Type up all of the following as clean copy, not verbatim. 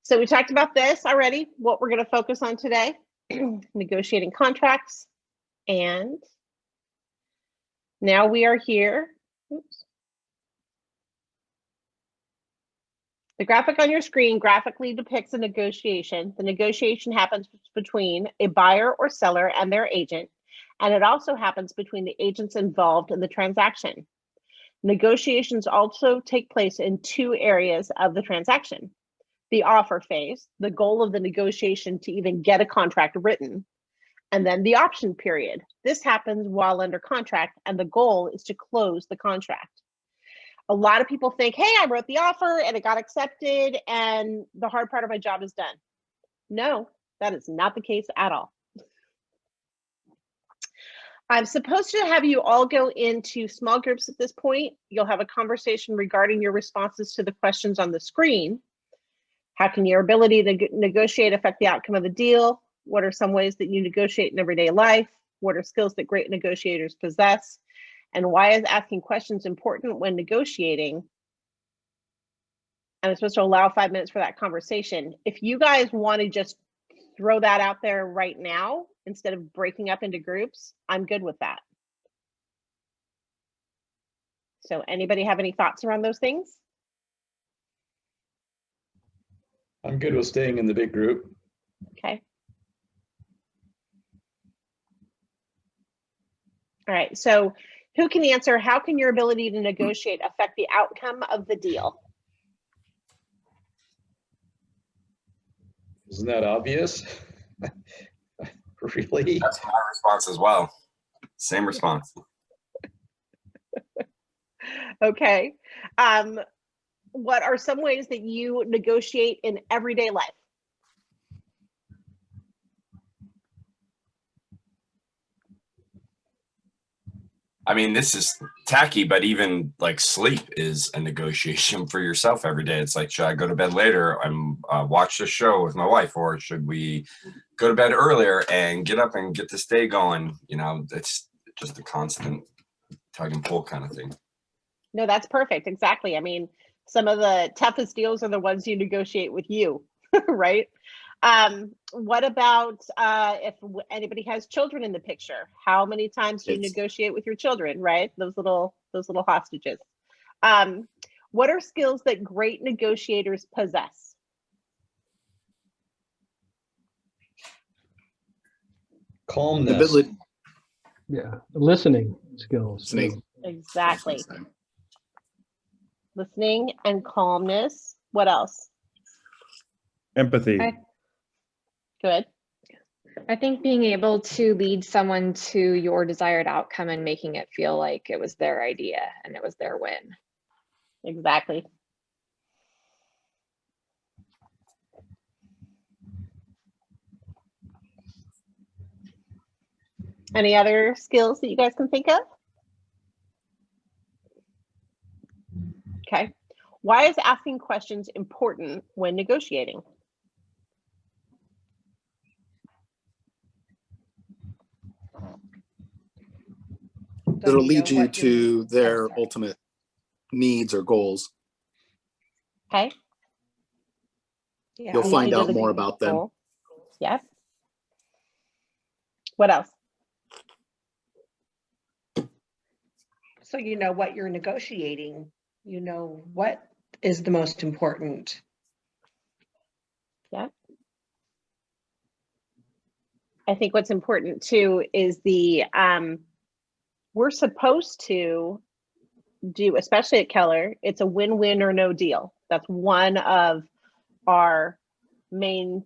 So we talked about this already, what we're going to focus on today, negotiating contracts. And now we are here. Oops. The graphic on your screen graphically depicts a negotiation. The negotiation happens between a buyer or seller and their agent, and it also happens between the agents involved in the transaction. Negotiations also take place in two areas of the transaction. The offer phase, the goal of the negotiation to even get a contract written, and then the option period. This happens while under contract, and the goal is to close the contract. A lot of people think, hey, I wrote the offer and it got accepted and the hard part of my job is done. No, that is not the case at all. I'm supposed to have you all go into small groups at this point. You'll have a conversation regarding your responses to the questions on the screen. How can your ability to negotiate affect the outcome of the deal? What are some ways that you negotiate in everyday life? What are skills that great negotiators possess? And why is asking questions important when negotiating? And I'm supposed to allow 5 minutes for that conversation. If you guys want to just throw that out there right now, instead of breaking up into groups, I'm good with that. So anybody have any thoughts around those things? I'm good with staying in the big group. Okay. All right, so who can answer, how can your ability to negotiate affect the outcome of the deal? Isn't that obvious? Really? That's my response as well. Same response. Okay. What are some ways that you negotiate in everyday life? I mean, this is tacky, but even like sleep is a negotiation for yourself every day. It's like, should I go to bed later and watch this show with my wife, or should we go to bed earlier and get up and get this day going? You know, it's just a constant tug and pull kind of thing. No, that's perfect. Exactly. I mean, some of the toughest deals are the ones you negotiate with you, right? What about if anybody has children in the picture? How many times do you negotiate with your children, right? Those little hostages. What are skills that great negotiators possess? Calmness. Ability. Yeah, listening skills. Listening. Exactly. Listening and calmness. What else? Empathy. Good. I think being able to lead someone to your desired outcome and making it feel like it was their idea and it was their win. Exactly. Any other skills that you guys can think of? Okay. Why is asking questions important when negotiating? It'll lead you to their ultimate needs or goals. Okay. Yeah, You'll find out more about them. Yes. What else? so you know what you're negotiating. You know what is the most important. Yeah. I think what's important too is the we're supposed to do, especially at Keller, it's a win-win or no deal. That's one of our main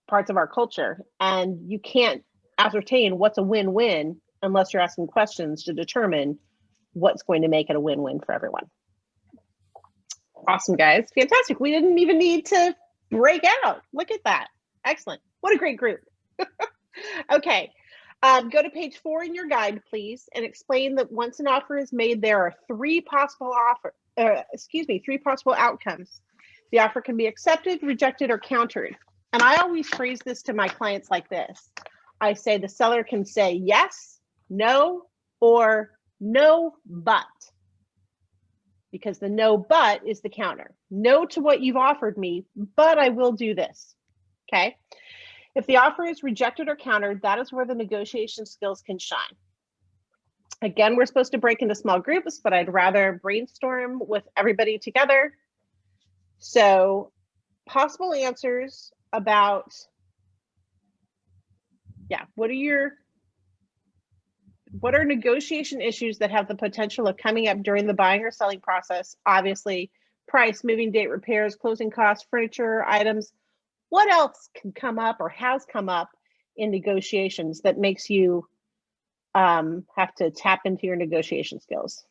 parts of our culture. And you can't ascertain what's a win-win unless you're asking questions to determine what's going to make it a win-win for everyone. Awesome, guys. Fantastic. We didn't even need to break out. Look at that. Excellent. What a great group. Okay. Go to page 4 in your guide, please, and explain that once an offer is made, there are three possible outcomes. The offer can be accepted, rejected, or countered. And I always phrase this to my clients like this. I say the seller can say yes, no, or no, but. Because the no, but is the counter. no to what you've offered me, but I will do this. Okay. If the offer is rejected or countered, that is where the negotiation skills can shine. Again, we're supposed to break into small groups, but I'd rather brainstorm with everybody together. So possible answers about, what are negotiation issues that have the potential of coming up during the buying or selling process? Obviously, price, moving date, repairs, closing costs, furniture, items. What else can come up or has come up in negotiations that makes you have to tap into your negotiation skills?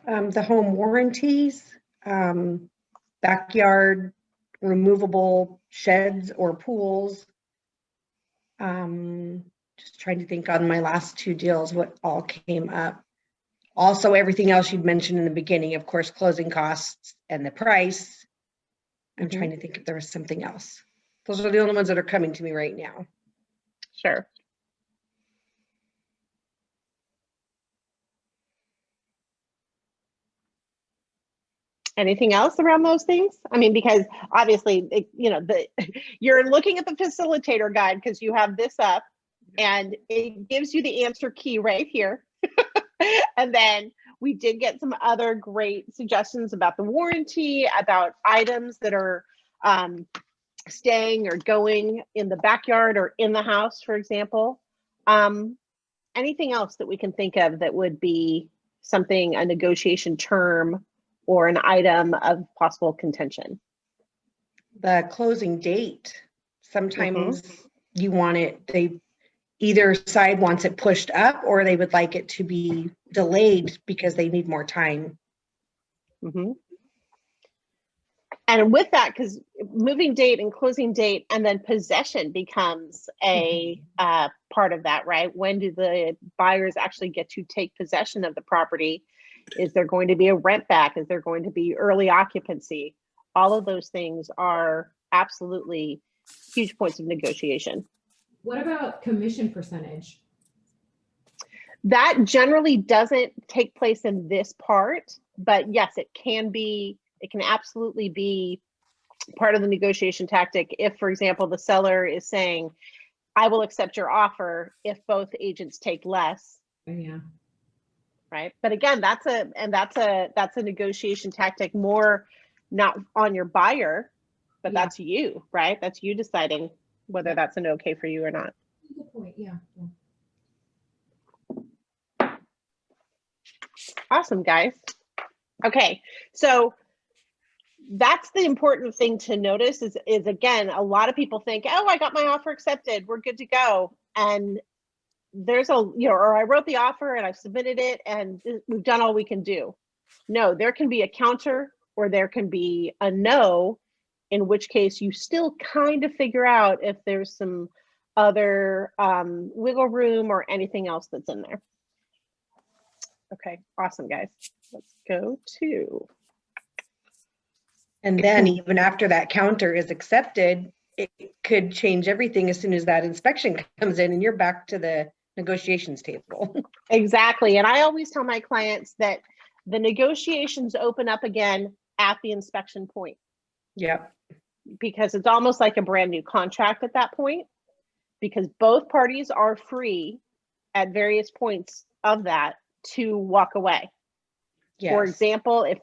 The home warranties, backyard removable sheds or pools. Just trying to think on my last two deals, what all came up. Also, everything else you'd mentioned in the beginning, of course, closing costs and the price. I'm trying to think if there was something else. Those are the only ones that are coming to me right now. Sure. Anything else around those things? I mean, because obviously, you're looking at the facilitator guide because you have this up and it gives you the answer key right here. And then we did get some other great suggestions about the warranty, about items that are staying or going in the backyard or in the house, for example. Anything else that we can think of that would be something, a negotiation term or an item of possible contention? The closing date. Sometimes you want it, either side wants it pushed up or they would like it to be delayed because they need more time. And with that, because moving date and closing date and then possession becomes a part of that, right? When do the buyers actually get to take possession of the property? Is there going to be a rent back? Is there going to be early occupancy? All of those things are absolutely huge points of negotiation. What about commission percentage? That generally doesn't take place in this part, but yes, it can absolutely be part of the negotiation tactic. If, for example, the seller is saying, I will accept your offer if both agents take less. Yeah. Right. But again, that's a negotiation tactic, more not on your buyer, but that's you, right? That's you deciding whether that's an okay for you or not. Good point. Yeah. Awesome, guys. Okay, so that's the important thing to notice is again, a lot of people think, oh, I got my offer accepted, we're good to go. And there's or I wrote the offer and I've submitted it and we've done all we can do. No, there can be a counter or there can be a no, in which case you still kind of figure out if there's some other wiggle room or anything else that's in there. Okay, awesome, guys. Let's go to. And then even after that counter is accepted, it could change everything as soon as that inspection comes in and you're back to the negotiations table. Exactly. And I always tell my clients that the negotiations open up again at the inspection point. Yep. Because it's almost like a brand new contract at that point, because both parties are free at various points of that to walk away. Yes. For example, if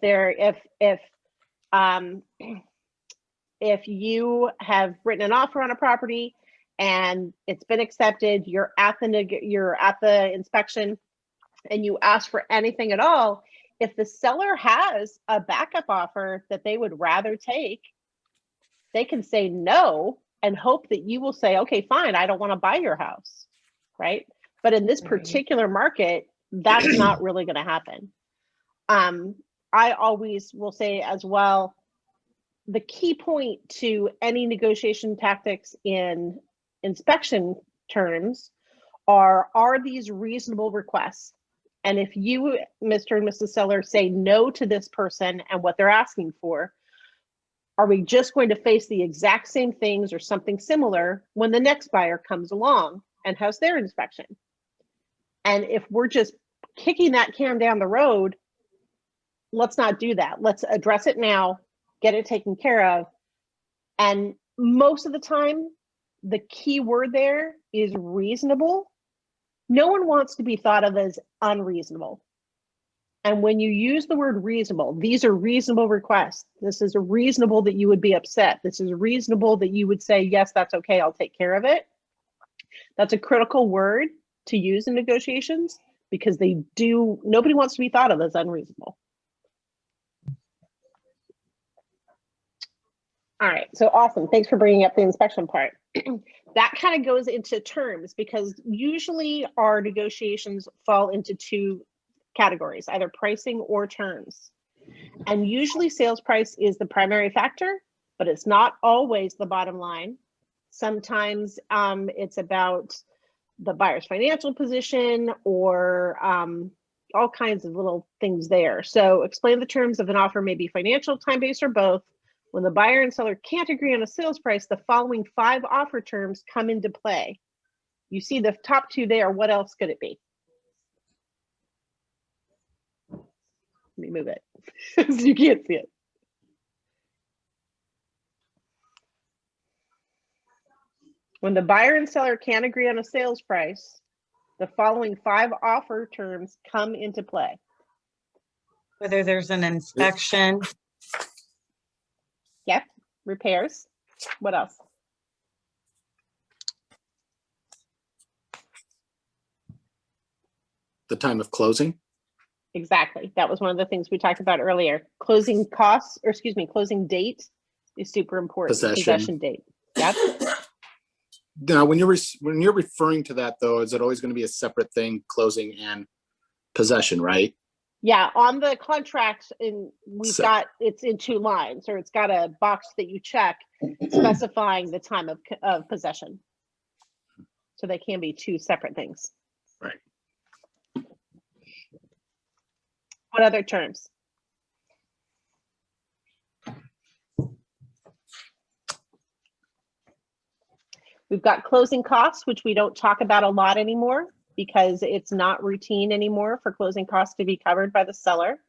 you have written an offer on a property and it's been accepted, you're at the inspection and you ask for anything at all, if the seller has a backup offer that they would rather take, they can say no and hope that you will say, okay, fine, I don't want to buy your house, right? But in this particular market, that's not really going to happen. I always will say as well, the key point to any negotiation tactics in inspection terms are these reasonable requests? And if you, Mr. and Mrs. Seller, say no to this person and what they're asking for, are we just going to face the exact same things or something similar when the next buyer comes along and has their inspection? And if we're just kicking that can down the road. Let's not do that. Let's address it now, get it taken care of. And most of the time, the key word there is reasonable. No one wants to be thought of as unreasonable. And when you use the word reasonable, these are reasonable requests. This is reasonable that you would be upset. This is reasonable that you would say, yes, that's okay, I'll take care of it. That's a critical word to use in negotiations because nobody wants to be thought of as unreasonable. All right, so awesome. Thanks for bringing up the inspection part. That kind of goes into terms because usually our negotiations fall into two categories, either pricing or terms. And usually sales price is the primary factor, but it's not always the bottom line. Sometimes it's about the buyer's financial position or all kinds of little things there. So explain the terms of an offer may be financial, time-based, or both. When the buyer and seller can't agree on a sales price, the following 5 offer terms come into play. You see the top 2 there. What else could it be? Let me move it so you can't see it. When the buyer and seller can't agree on a sales price, the following 5 offer terms come into play. Whether there's an inspection. Yep, repairs. What else? The time of closing. Exactly. That was one of the things we talked about earlier. Closing costs, or excuse me, closing date is super important. Possession date. Yep. Now, when you're referring to that, though, is it always going to be a separate thing, closing and possession, right? Yeah, on the contract, it's in 2 lines, or it's got a box that you check specifying the time of possession. So they can be 2 separate things. Right. What other terms? We've got closing costs, which we don't talk about a lot anymore because it's not routine anymore for closing costs to be covered by the seller,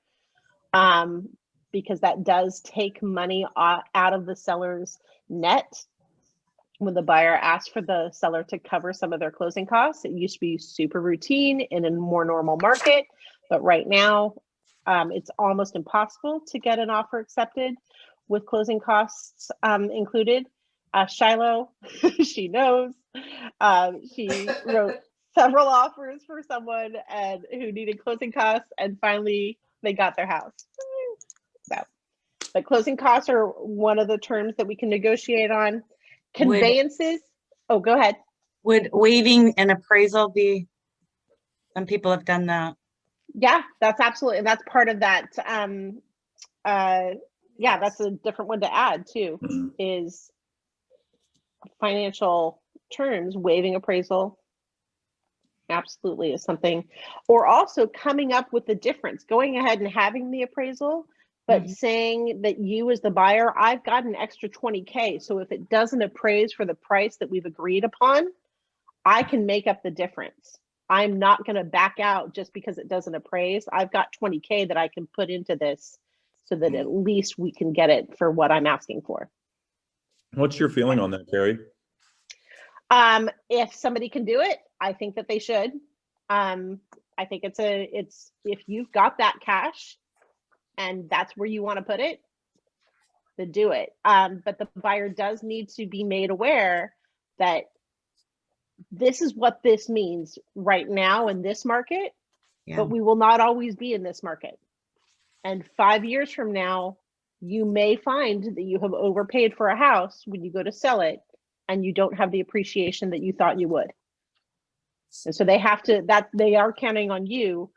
because that does take money out of the seller's net. When the buyer asks for the seller to cover some of their closing costs, it used to be super routine in a more normal market, but right now it's almost impossible to get an offer accepted with closing costs included. Shiloh, she knows. She wrote several offers for someone and who needed closing costs, and finally they got their house. So, but closing costs are one of the terms that we can negotiate on. Conveyances. Oh, go ahead. Would waiving an appraisal be? Some people have done that. Yeah, that's absolutely, and that's part of that. Yeah, that's a different one to add too. Mhm. Is financial terms, waiving appraisal absolutely is something, or also coming up with the difference, going ahead and having the appraisal, but saying that you as the buyer, I've got an extra 20K. So if it doesn't appraise for the price that we've agreed upon, I can make up the difference. I'm not going to back out just because it doesn't appraise. I've got 20K that I can put into this so that at least we can get it for what I'm asking for. What's your feeling on that, Carrie? If somebody can do it, I think that they should. I think it's if you've got that cash and that's where you want to put it, then do it. But the buyer does need to be made aware that this is what this means right now in this market, but we will not always be in this market. And 5 years from now, you may find that you have overpaid for a house when you go to sell it and you don't have the appreciation that you thought you would. And so they have to, they are counting on you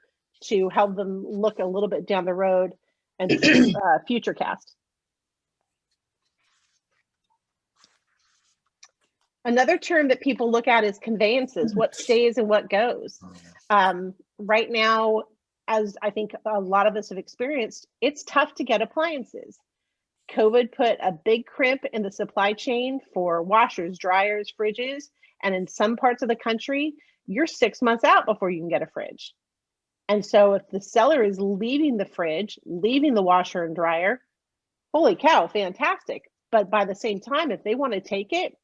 to help them look a little bit down the road and future cast. Another term that people look at is conveyances, what stays and what goes. Right now, as I think a lot of us have experienced, it's tough to get appliances. COVID put a big crimp in the supply chain for washers, dryers, fridges, and in some parts of the country, you're 6 months out before you can get a fridge. And so if the seller is leaving the fridge, leaving the washer and dryer, holy cow, fantastic. But by the same time, if they want to take it,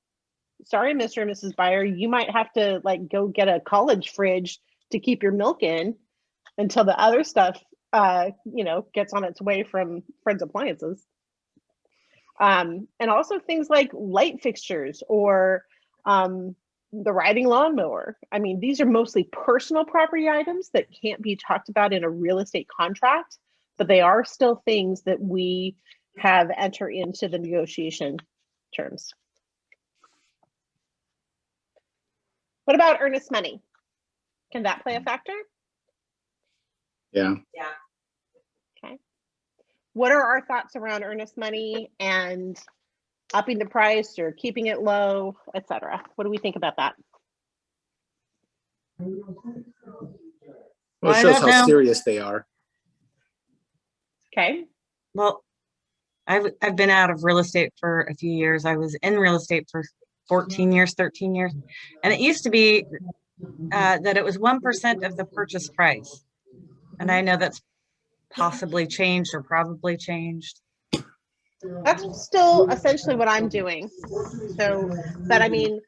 sorry, Mr. and Mrs. Buyer, you might have to like go get a college fridge to keep your milk in until the other stuff, gets on its way from Friends Appliances. And also things like light fixtures or the riding lawnmower. I mean, these are mostly personal property items that can't be talked about in a real estate contract, but they are still things that we have enter into the negotiation terms. What about earnest money? Can that play a factor? Yeah. Okay. What are our thoughts around earnest money and upping the price or keeping it low, etc.? What do we think about that? Well, I it shows don't how know. serious they are. Okay. Well, I've been out of real estate for a few years. I was in real estate for 14 years, 13 years. And it used to be that it was 1% of the purchase price. And I know that's possibly changed or probably changed. That's still essentially what I'm doing. So, but I mean,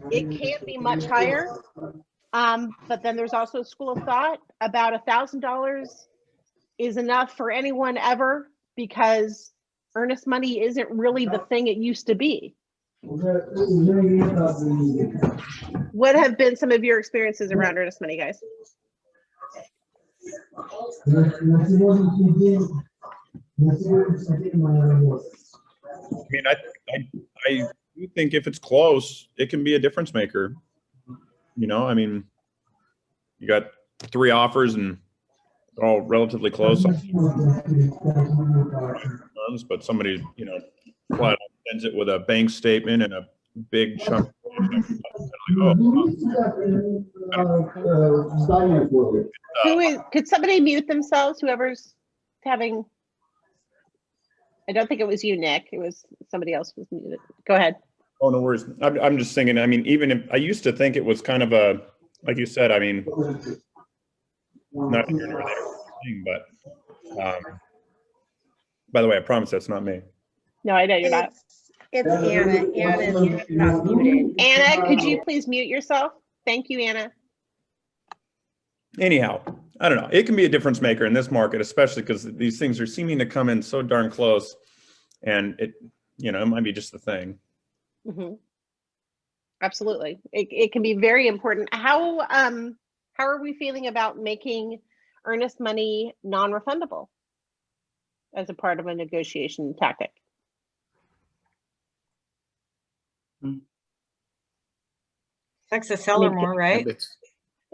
it can be much higher. But then there's also a school of thought about $1,000 is enough for anyone ever, because earnest money isn't really the thing it used to be. What have been some of your experiences around earnest money, guys? I mean, I do think if it's close, it can be a difference maker. You know, I mean, you got 3 offers and they're all relatively close. But somebody, flat out sends it with a bank statement and a big chunk. Could somebody mute themselves? Whoever's having. I don't think it was you, Nick. It was somebody else was muted. Go ahead. Oh, no worries. I'm just thinking, I mean, even if I used to think it was kind of a, like you said, I mean, not here nor there thing, but by the way, I promise that's not me. No, I know you're not. It's Anna. Anna's not muted. Anna, could you please mute yourself? Thank you, Anna. Anyhow, I don't know. It can be a difference maker in this market, especially because these things are seeming to come in so darn close, and it might be just the thing. Mm-hmm. Absolutely, it can be very important. How are we feeling about making earnest money non-refundable as a part of a negotiation tactic? Affects the seller more, right?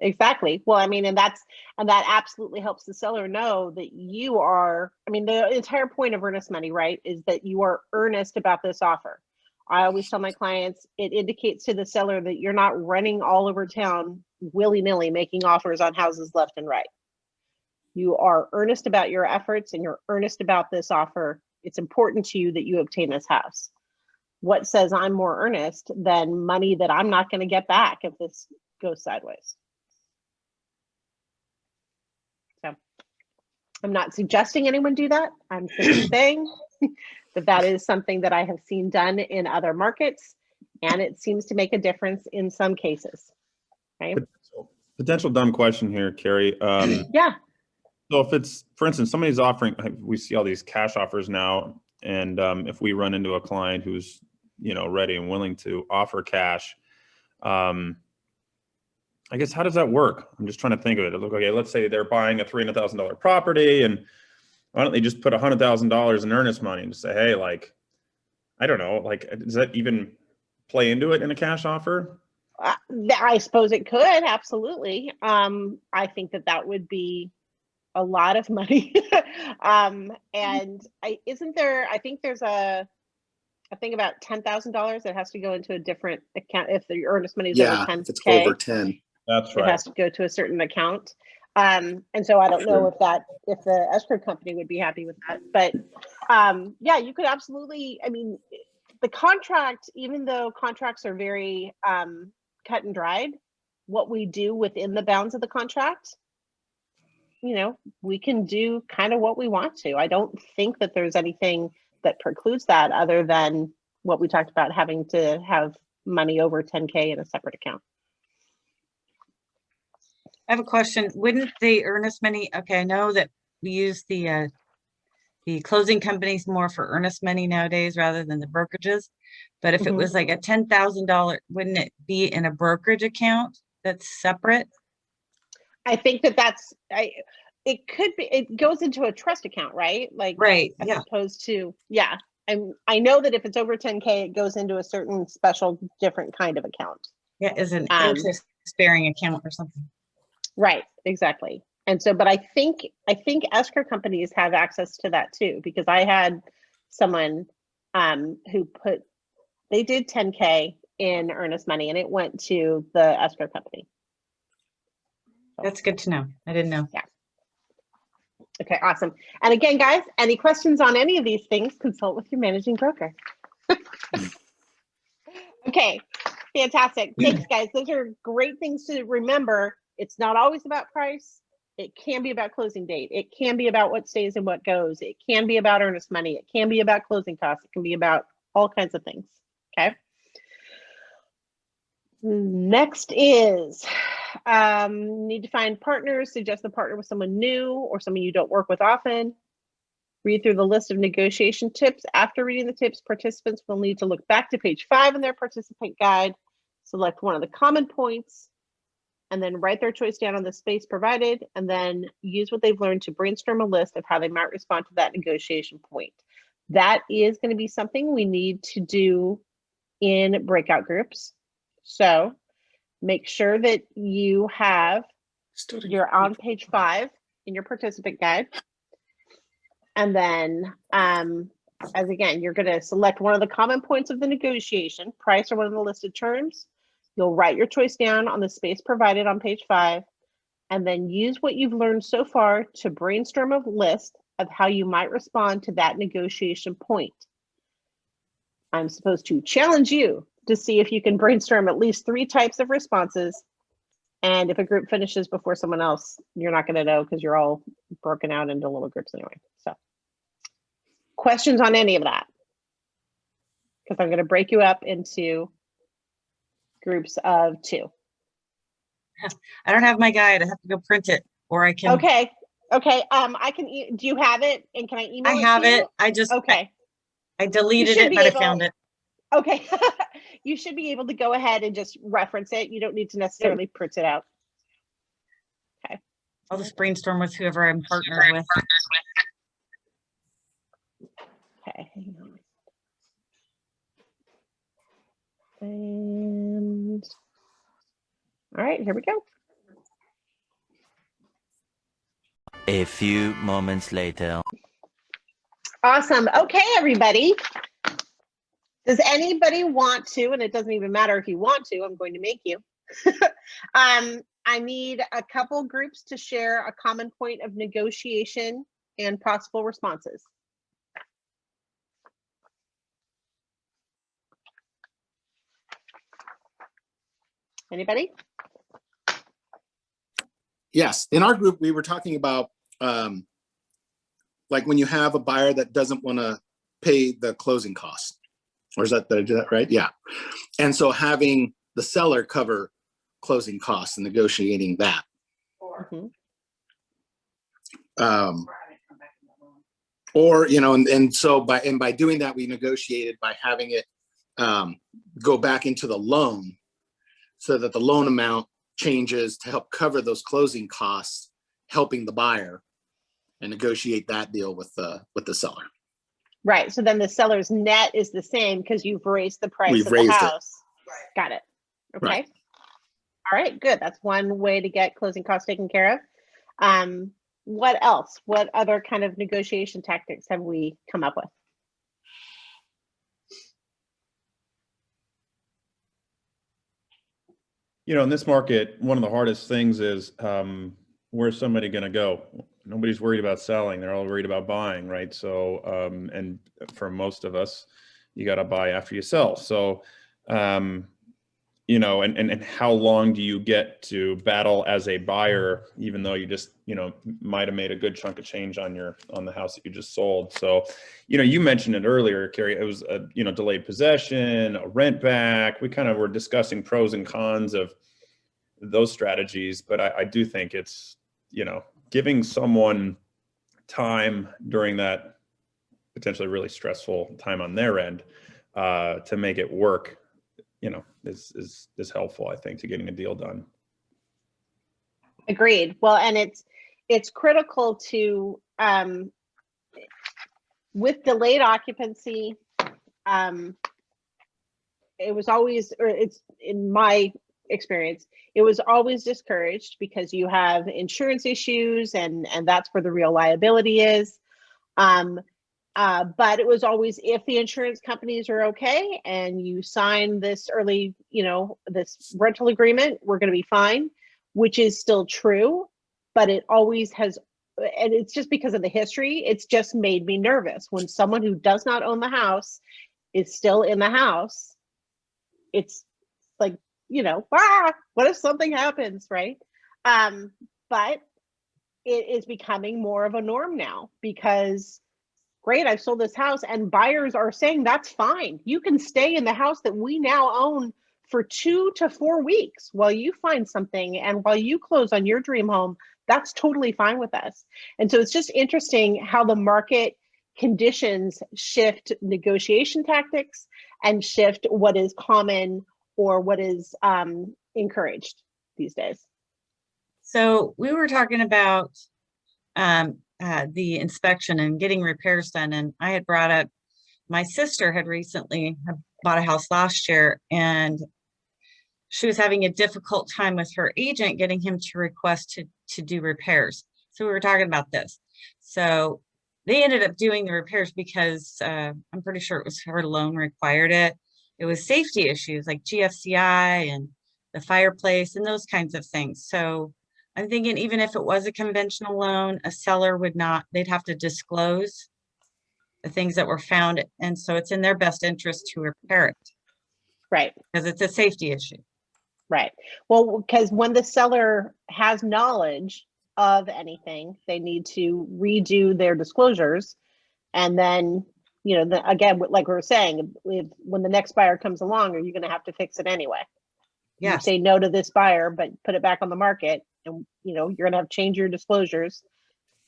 Exactly. Well, I mean, and that absolutely helps the seller know that you are, I mean, the entire point of earnest money, right, is that you are earnest about this offer. I always tell my clients, it indicates to the seller that you're not running all over town willy-nilly making offers on houses left and right. You are earnest about your efforts and you're earnest about this offer. It's important to you that you obtain this house. What says I'm more earnest than money that I'm not going to get back if this goes sideways? So I'm not suggesting anyone do that. I'm simply saying that is something that I have seen done in other markets, and it seems to make a difference in some cases. Okay. Potential dumb question here, Carrie. Yeah. So if it's, for instance, somebody's offering, we see all these cash offers now, and if we run into a client who's ready and willing to offer cash, I guess, how does that work? I'm just trying to think of it. Look, okay, let's say they're buying a $300,000 property, and why don't they just put $100,000 in earnest money and just say, hey, like, I don't know, like, does that even play into it in a cash offer? I suppose it could, absolutely. I think that would be a lot of money. And I think there's a thing about $10,000 that has to go into a different account if the earnest money is over 10K. If it's over 10. That's right. It has to go to a certain account. And so I don't know if the escrow company would be happy with that, but yeah, you could absolutely, I mean, the contract, even though contracts are very cut and dried, what we do within the bounds of the contract you know, we can do kind of what we want to. I don't think that there's anything that precludes that other than what we talked about, having to have money over 10K in a separate account. I have a question. Wouldn't the earnest money, okay, I know that we use the closing companies more for earnest money nowadays rather than the brokerages. But if it Mhm. was like a $10,000, wouldn't it be in a brokerage account that's separate? I think it could be, it goes into a trust account, right? Like, Right, as yeah. opposed to, yeah. And I know that if it's over 10K, it goes into a certain special, different kind of account. Yeah, as an Um, interest bearing account or something. Right, exactly. And so, but I think escrow companies have access to that too, because I had someone who they did 10K in earnest money and it went to the escrow company. That's good to know. I didn't know. Okay, awesome. And again, guys, any questions on any of these things, consult with your managing broker. Okay, fantastic. Thanks, guys. Those are great things to remember. It's not always about price. It can be about closing date. It can be about what stays and what goes. It can be about earnest money. It can be about closing costs. It can be about all kinds of things. Okay. Next is need to find partners. Suggest a partner with someone new or someone you don't work with often. Read through the list of negotiation tips. After reading the tips, participants will need to look back to page 5 in their participant guide, select one of the common points, and then write their choice down on the space provided, and then use what they've learned to brainstorm a list of how they might respond to that negotiation point. That is going to be something we need to do in breakout groups. So make sure that you're on page 5 in your participant guide. And then, as again, you're going to select one of the common points of the negotiation, price or one of the listed terms. You'll write your choice down on the space provided on page 5, and then use what you've learned so far to brainstorm a list of how you might respond to that negotiation point. I'm supposed to challenge you to see if you can brainstorm at least 3 types of responses. And if a group finishes before someone else, you're not going to know because you're all broken out into little groups anyway. So, questions on any of that? Because I'm going to break you up into groups of 2. I don't have my guide. I have to go print it, or I can. Okay. I can. Do you have it? And can I email it? I have to you? it. I just. Okay. I deleted should it, be but I able- found it. Okay. You should be able to go ahead and just reference it. You don't need to necessarily print it out. I'll just brainstorm with whoever I'm partnered with. Okay. Hang on. And all right, here we go. A few moments later. Awesome. Okay, everybody. Does anybody want to, and it doesn't even matter if you want to, I'm going to make you. I need a couple groups to share a common point of negotiation and possible responses. Anybody? Yes, in our group, we were talking about like when you have a buyer that doesn't want to pay the closing costs. Or is that, did I do that right? Yeah. And so having the seller cover closing costs and negotiating that. Or, you know, and so by doing that, we negotiated by having it go back into the loan so that the loan amount changes to help cover those closing costs, helping the buyer and negotiate that deal with the seller. Right. So then the seller's net is the same because you've raised the price We've of the raised it. house. Got it. Okay. Right. All right, good. That's one way to get closing costs taken care of. What else? What other kind of negotiation tactics have we come up with? You know, in this market, one of the hardest things is where's somebody going to go? Nobody's worried about selling. They're all worried about buying, right? So, and for most of us, you got to buy after you sell. So, you you know, and how long do you get to battle as a buyer, even though you just, you know, might have made a good chunk of change on the house that you just sold. So, you know, you mentioned it earlier, Carrie, it was a, you know, delayed possession, a rent back. We kind of were discussing pros and cons of those strategies, but I do think it's, you know, giving someone time during that potentially really stressful time on their end to make it work, you know, is helpful, I think, to getting a deal done. Agreed. Well, and it's critical to with delayed occupancy. It was always, or it's in my experience, it was always discouraged because you have insurance issues, and that's where the real liability is. But it was always, if the insurance companies are okay and you sign this early, you know, this rental agreement, we're going to be fine, which is still true. But it always has, and it's just because of the history, it's just made me nervous. When someone who does not own the house is still in the house, it's like, you know, what if something happens, right? But it is becoming more of a norm now because, great, I've sold this house, and buyers are saying that's fine. You can stay in the house that we now own for 2 to 4 weeks while you find something and while you close on your dream home. That's totally fine with us. And so it's just interesting how the market conditions shift negotiation tactics and shift what is common or what is encouraged these days. So we were talking about the inspection and getting repairs done, and I had brought up my sister had recently bought a house last year, and she was having a difficult time with her agent getting him to request to do repairs. So we were talking about this. So they ended up doing the repairs because I'm pretty sure it was her loan required it. It was safety issues like GFCI and the fireplace and those kinds of things. So I'm thinking even if it was a conventional loan, a seller would not, they'd have to disclose the things that were found. And so it's in their best interest to repair it. Right. Because it's a safety issue. Right. Well, because when the seller has knowledge of anything, they need to redo their disclosures. And then, you know, again, like we were saying, when the next buyer comes along, are you going to have to fix it anyway? Yes. You say no to this buyer, but put it back on the market, and, you know, you're going to have to change your disclosures,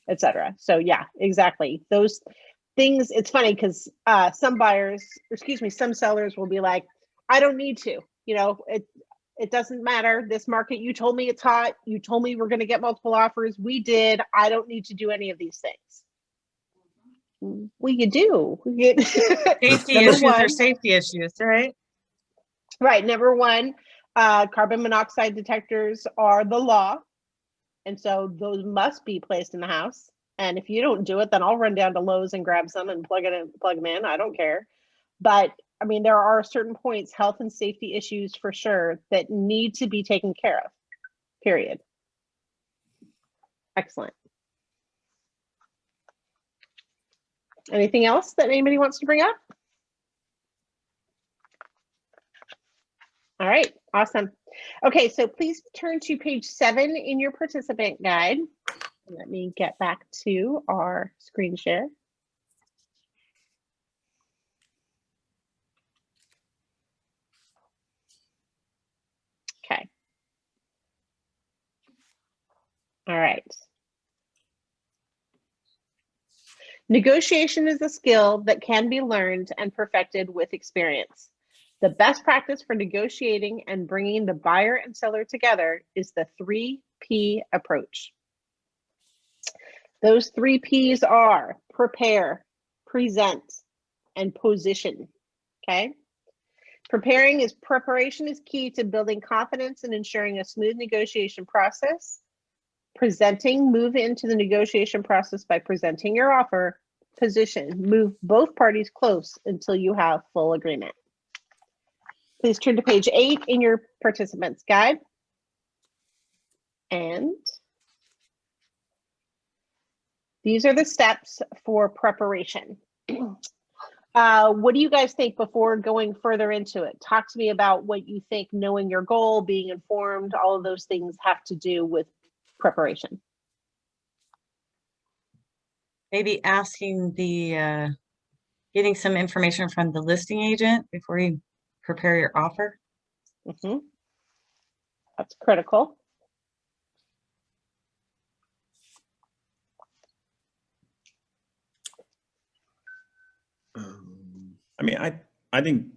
etc. So yeah, exactly. Those things, it's funny because some sellers will be like, I don't need to, you know, it doesn't matter. This market, you told me it's hot. You told me we're going to get multiple offers. We did. I don't need to do any of these things. Well, you do. Safety issues are safety issues, right? Right. Number one, carbon monoxide detectors are the law. And so those must be placed in the house. And if you don't do it, then I'll run down to Lowe's and grab some and plug them in. I don't care. But I mean, there are certain points, health and safety issues for sure, that need to be taken care of, period. Excellent. Anything else that anybody wants to bring up? All right, awesome. Okay, so please turn to page 7 in your participant guide. Let me get back to our screen share. Okay. All right. Negotiation is a skill that can be learned and perfected with experience. The best practice for negotiating and bringing the buyer and seller together is the 3P approach. Those 3 Ps are prepare, present, and position. Okay. Preparation is key to building confidence and ensuring a smooth negotiation process. Presenting, move into the negotiation process by presenting your offer. Position, move both parties close until you have full agreement. Please turn to page 8 in your participants guide. And these are the steps for preparation. What do you guys think before going further into it? Talk to me about what you think knowing your goal, being informed, all of those things have to do with preparation. Maybe asking getting some information from the listing agent before you prepare your offer. Mm-hmm. That's critical. I mean, I think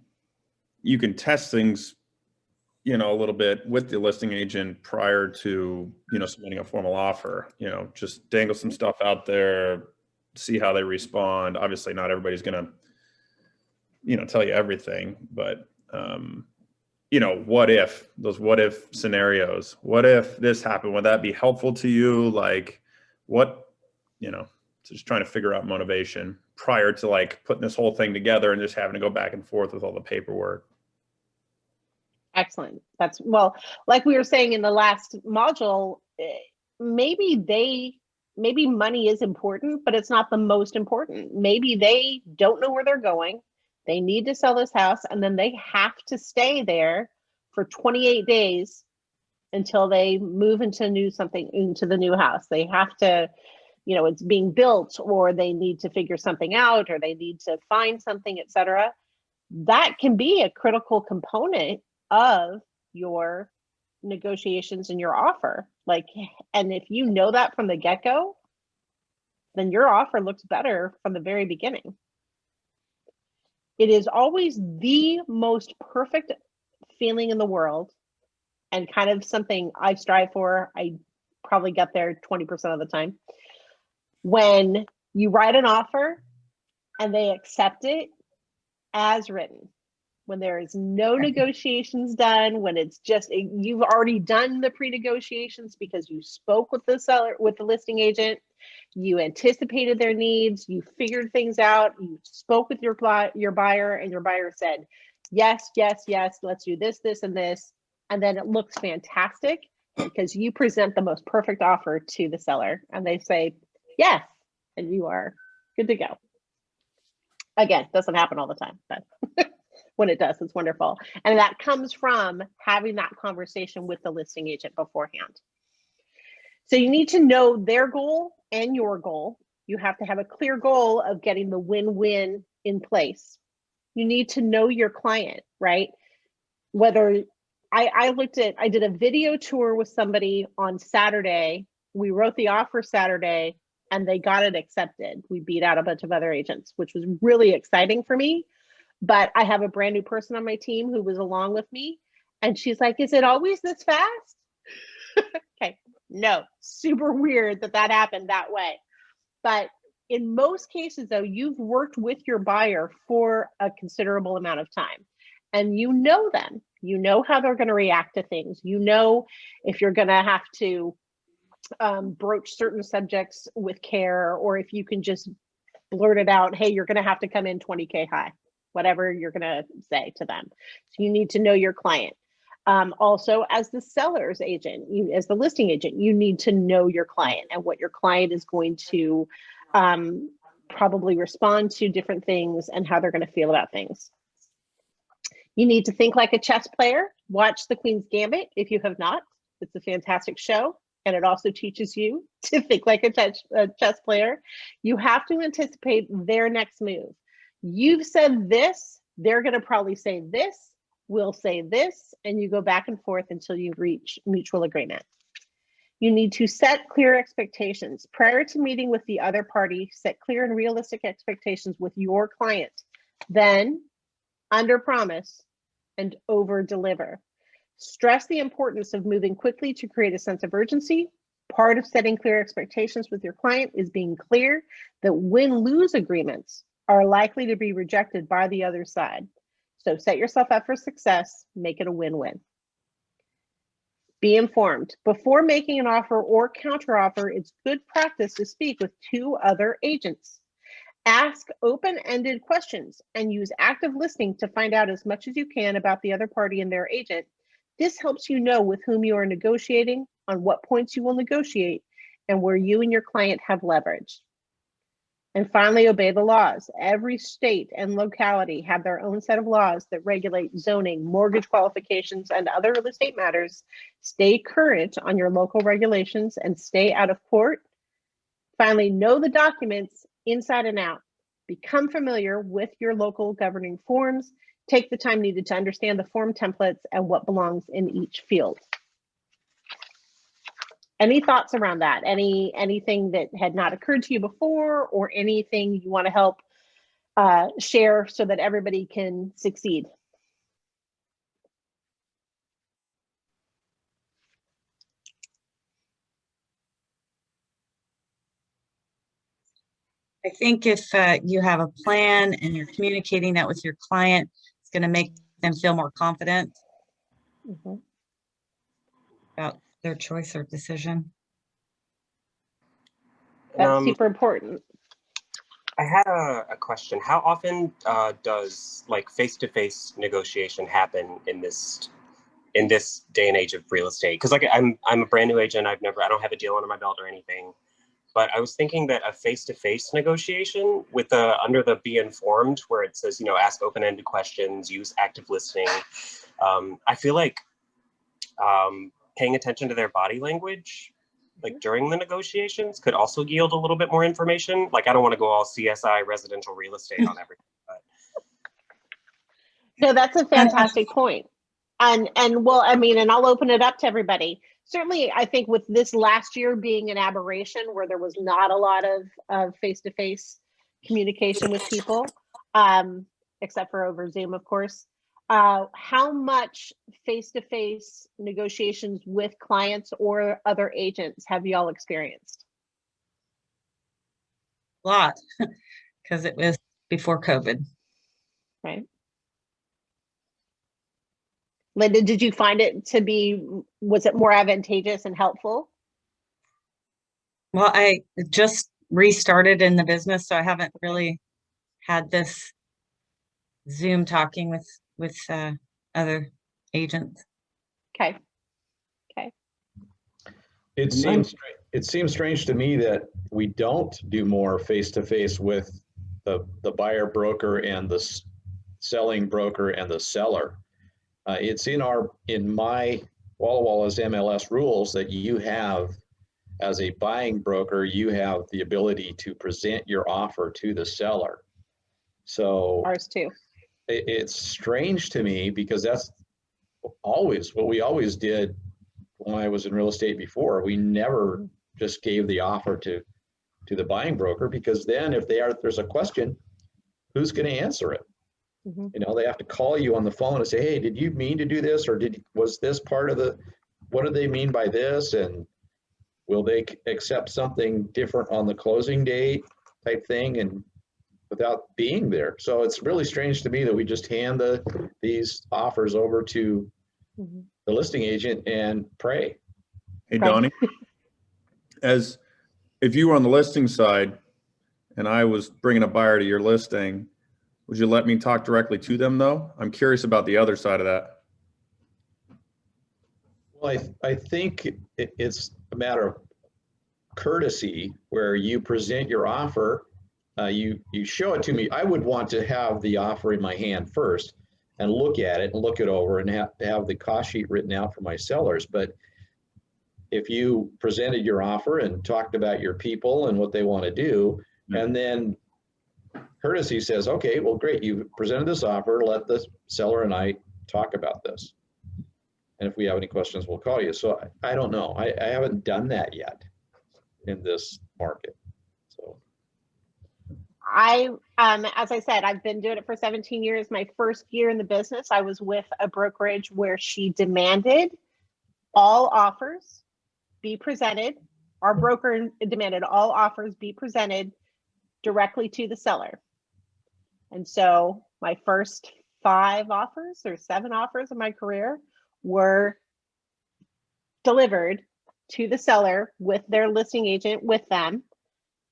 you can test things, you know, a little bit with the listing agent prior to, you know, submitting a formal offer. You know, just dangle some stuff out there, see how they respond. Obviously, not everybody's gonna, you know, tell you everything, but you know, what if scenarios? What if this happened? Would that be helpful to you? Like, what, you know, just trying to figure out motivation prior to like putting this whole thing together and just having to go back and forth with all the paperwork. Excellent. That's, well, like we were saying in the last module, maybe money is important, but it's not the most important. Maybe they don't know where they're going. They need to sell this house, and then they have to stay there for 28 days until they move into the new house. They have to, you know, it's being built, or they need to figure something out, or they need to find something, etc. That can be a critical component of your negotiations and your offer. Like, and if you know that from the get-go, then your offer looks better from the very beginning. It is always the most perfect feeling in the world, and kind of something I strive for. I probably get there 20% of the time. When you write an offer and they accept it as written, when there is no negotiations done, when it's just, you've already done the pre-negotiations because you spoke with the seller, with the listing agent, you anticipated their needs, you figured things out, you spoke with your buyer, and your buyer said, yes, yes, yes, let's do this, this, and this. And then it looks fantastic because you present the most perfect offer to the seller and they say, yes, and you are good to go. Again, doesn't happen all the time, but when it does, it's wonderful. And that comes from having that conversation with the listing agent beforehand. So you need to know their goal and your goal. You have to have a clear goal of getting the win-win in place. You need to know your client, right? Whether I did a video tour with somebody on Saturday. We wrote the offer Saturday and they got it accepted. We beat out a bunch of other agents, which was really exciting for me. But I have a brand new person on my team who was along with me. And she's like, is it always this fast? Okay, no, super weird that happened that way. But in most cases, though, you've worked with your buyer for a considerable amount of time. And you know them. You know how they're going to react to things. You know if you're going to have to broach certain subjects with care, or if you can just blurt it out, hey, you're going to have to come in 20K high, whatever you're going to say to them. So you need to know your client. Also, as the seller's agent, as the listing agent, you need to know your client and what your client is going to probably respond to different things and how they're going to feel about things. You need to think like a chess player. Watch The Queen's Gambit if you have not. It's a fantastic show, and it also teaches you to think like a chess player. You have to anticipate their next move. You've said this, they're going to probably say this, we'll say this, and you go back and forth until you reach mutual agreement. You need to set clear expectations. Prior to meeting with the other party, set clear and realistic expectations with your client. Then under promise and over deliver. Stress the importance of moving quickly to create a sense of urgency. Part of setting clear expectations with your client is being clear that win-lose agreements are likely to be rejected by the other side. So set yourself up for success, make it a win-win. Be informed. Before making an offer or counteroffer, it's good practice to speak with 2 other agents. Ask open-ended questions and use active listening to find out as much as you can about the other party and their agent. This helps you know with whom you are negotiating, on what points you will negotiate, and where you and your client have leverage. And finally, obey the laws. Every state and locality have their own set of laws that regulate zoning, mortgage qualifications, and other real estate matters. Stay current on your local regulations and stay out of court. Finally, know the documents inside and out. Become familiar with your local governing forms. Take the time needed to understand the form templates and what belongs in each field. Any thoughts around that? Anything that had not occurred to you before, or anything you want to help share so that everybody can succeed? I think if you have a plan and you're communicating that with your client, it's going to make them feel more confident about their choice or decision. That's super important. I had a question. How often does like face-to-face negotiation happen in this day and age of real estate? Because like I'm a brand new agent. I don't have a deal under my belt or anything. But I was thinking that a face-to-face negotiation with under the be informed, where it says, you know, ask open-ended questions, use active listening. I feel like paying attention to their body language, like during the negotiations, could also yield a little bit more information. Like, I don't want to go all CSI residential real estate on everything. But. No, that's a fantastic point. And well, I mean, and I'll open it up to everybody. Certainly, I think with this last year being an aberration where there was not a lot of face-to-face communication with people, except for over Zoom, of course. How much face-to-face negotiations with clients or other agents have y'all experienced? A lot, because it was before COVID. Right. Linda, did you find it to be, was it more advantageous and helpful? Well, I just restarted in the business, so I haven't really had this Zoom talking with other agents. Okay. Okay. It seems strange to me that we don't do more face-to-face with the buyer broker and the selling broker and the seller. It's in my Walla Walla's MLS rules that you have, as a buying broker, you have the ability to present your offer to the seller. So ours too. It's strange to me because that's always what we always did when I was in real estate before. We never just gave the offer to the buying broker, because then if there's a question, who's going to answer it? You know, they have to call you on the phone and say, hey, did you mean to do this? Or was this part of what do they mean by this? And will they accept something different on the closing date type thing, and without being there? So it's really strange to me that we just hand these offers over to the listing agent and pray. Hey, Donnie, as if you were on the listing side and I was bringing a buyer to your listing, would you let me talk directly to them though? I'm curious about the other side of that. Well, I think it's a matter of courtesy where you present your offer, you show it to me. I would want to have the offer in my hand first and look at it and look it over and have the cost sheet written out for my sellers. But if you presented your offer and talked about your people and what they want to do, and then courtesy says, okay, well, great, you presented this offer, let the seller and I talk about this. And if we have any questions, we'll call you. So I don't know. I haven't done that yet in this market. So as I said, I've been doing it for 17 years. My first year in the business, I was with a brokerage where she demanded all offers be presented. Our broker demanded all offers be presented directly to the seller. And so my first 5 offers or 7 offers in my career were delivered to the seller with their listing agent with them.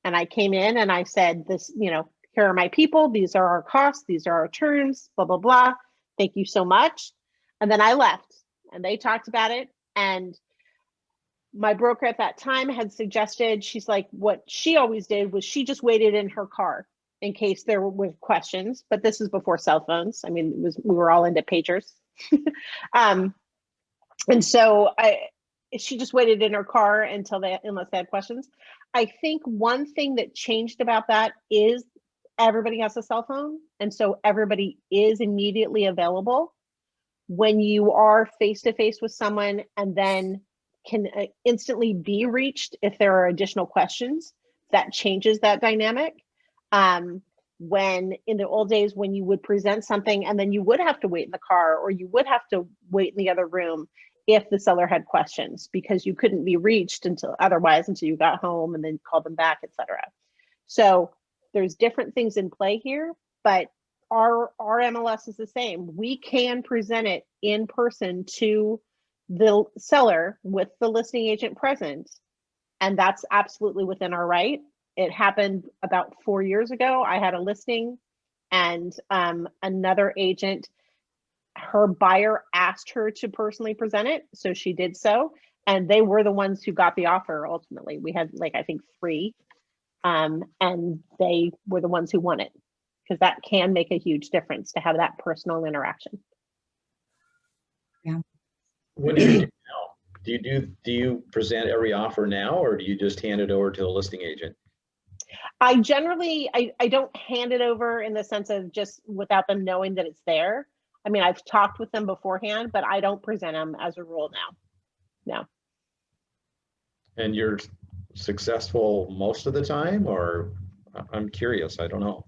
And I came in and I said, this, you know, here are my people, these are our costs, these are our terms, blah, blah, blah. Thank you so much. And then I left and they talked about it. And my broker at that time had suggested, she's like, what she always did was she just waited in her car in case there were questions, but this is before cell phones. I mean, we were all into pagers. And so she just waited in her car unless they had questions. I think one thing that changed about that is everybody has a cell phone. And so everybody is immediately available when you are face-to-face with someone, and then can instantly be reached if there are additional questions. That changes that dynamic. When in the old days, when you would present something and then you would have to wait in the car, or you would have to wait in the other room if the seller had questions, because you couldn't be reached until you got home and then called them back, etc. So there's different things in play here, but our MLS is the same. We can present it in person to the seller with the listing agent present, and that's absolutely within our right. It happened about 4 years ago. I had a listing, and another agent, her buyer asked her to personally present it, so she did so, and they were the ones who got the offer ultimately. We had I think 3, and they were the ones who won it, because that can make a huge difference to have that personal interaction. Yeah. What do you do now? Do you present every offer now, or do you just hand it over to the listing agent? I generally, I don't hand it over in the sense of just without them knowing that it's there. I mean, I've talked with them beforehand, but I don't present them as a rule now. No. And you're successful most of the time, or I'm curious, I don't know.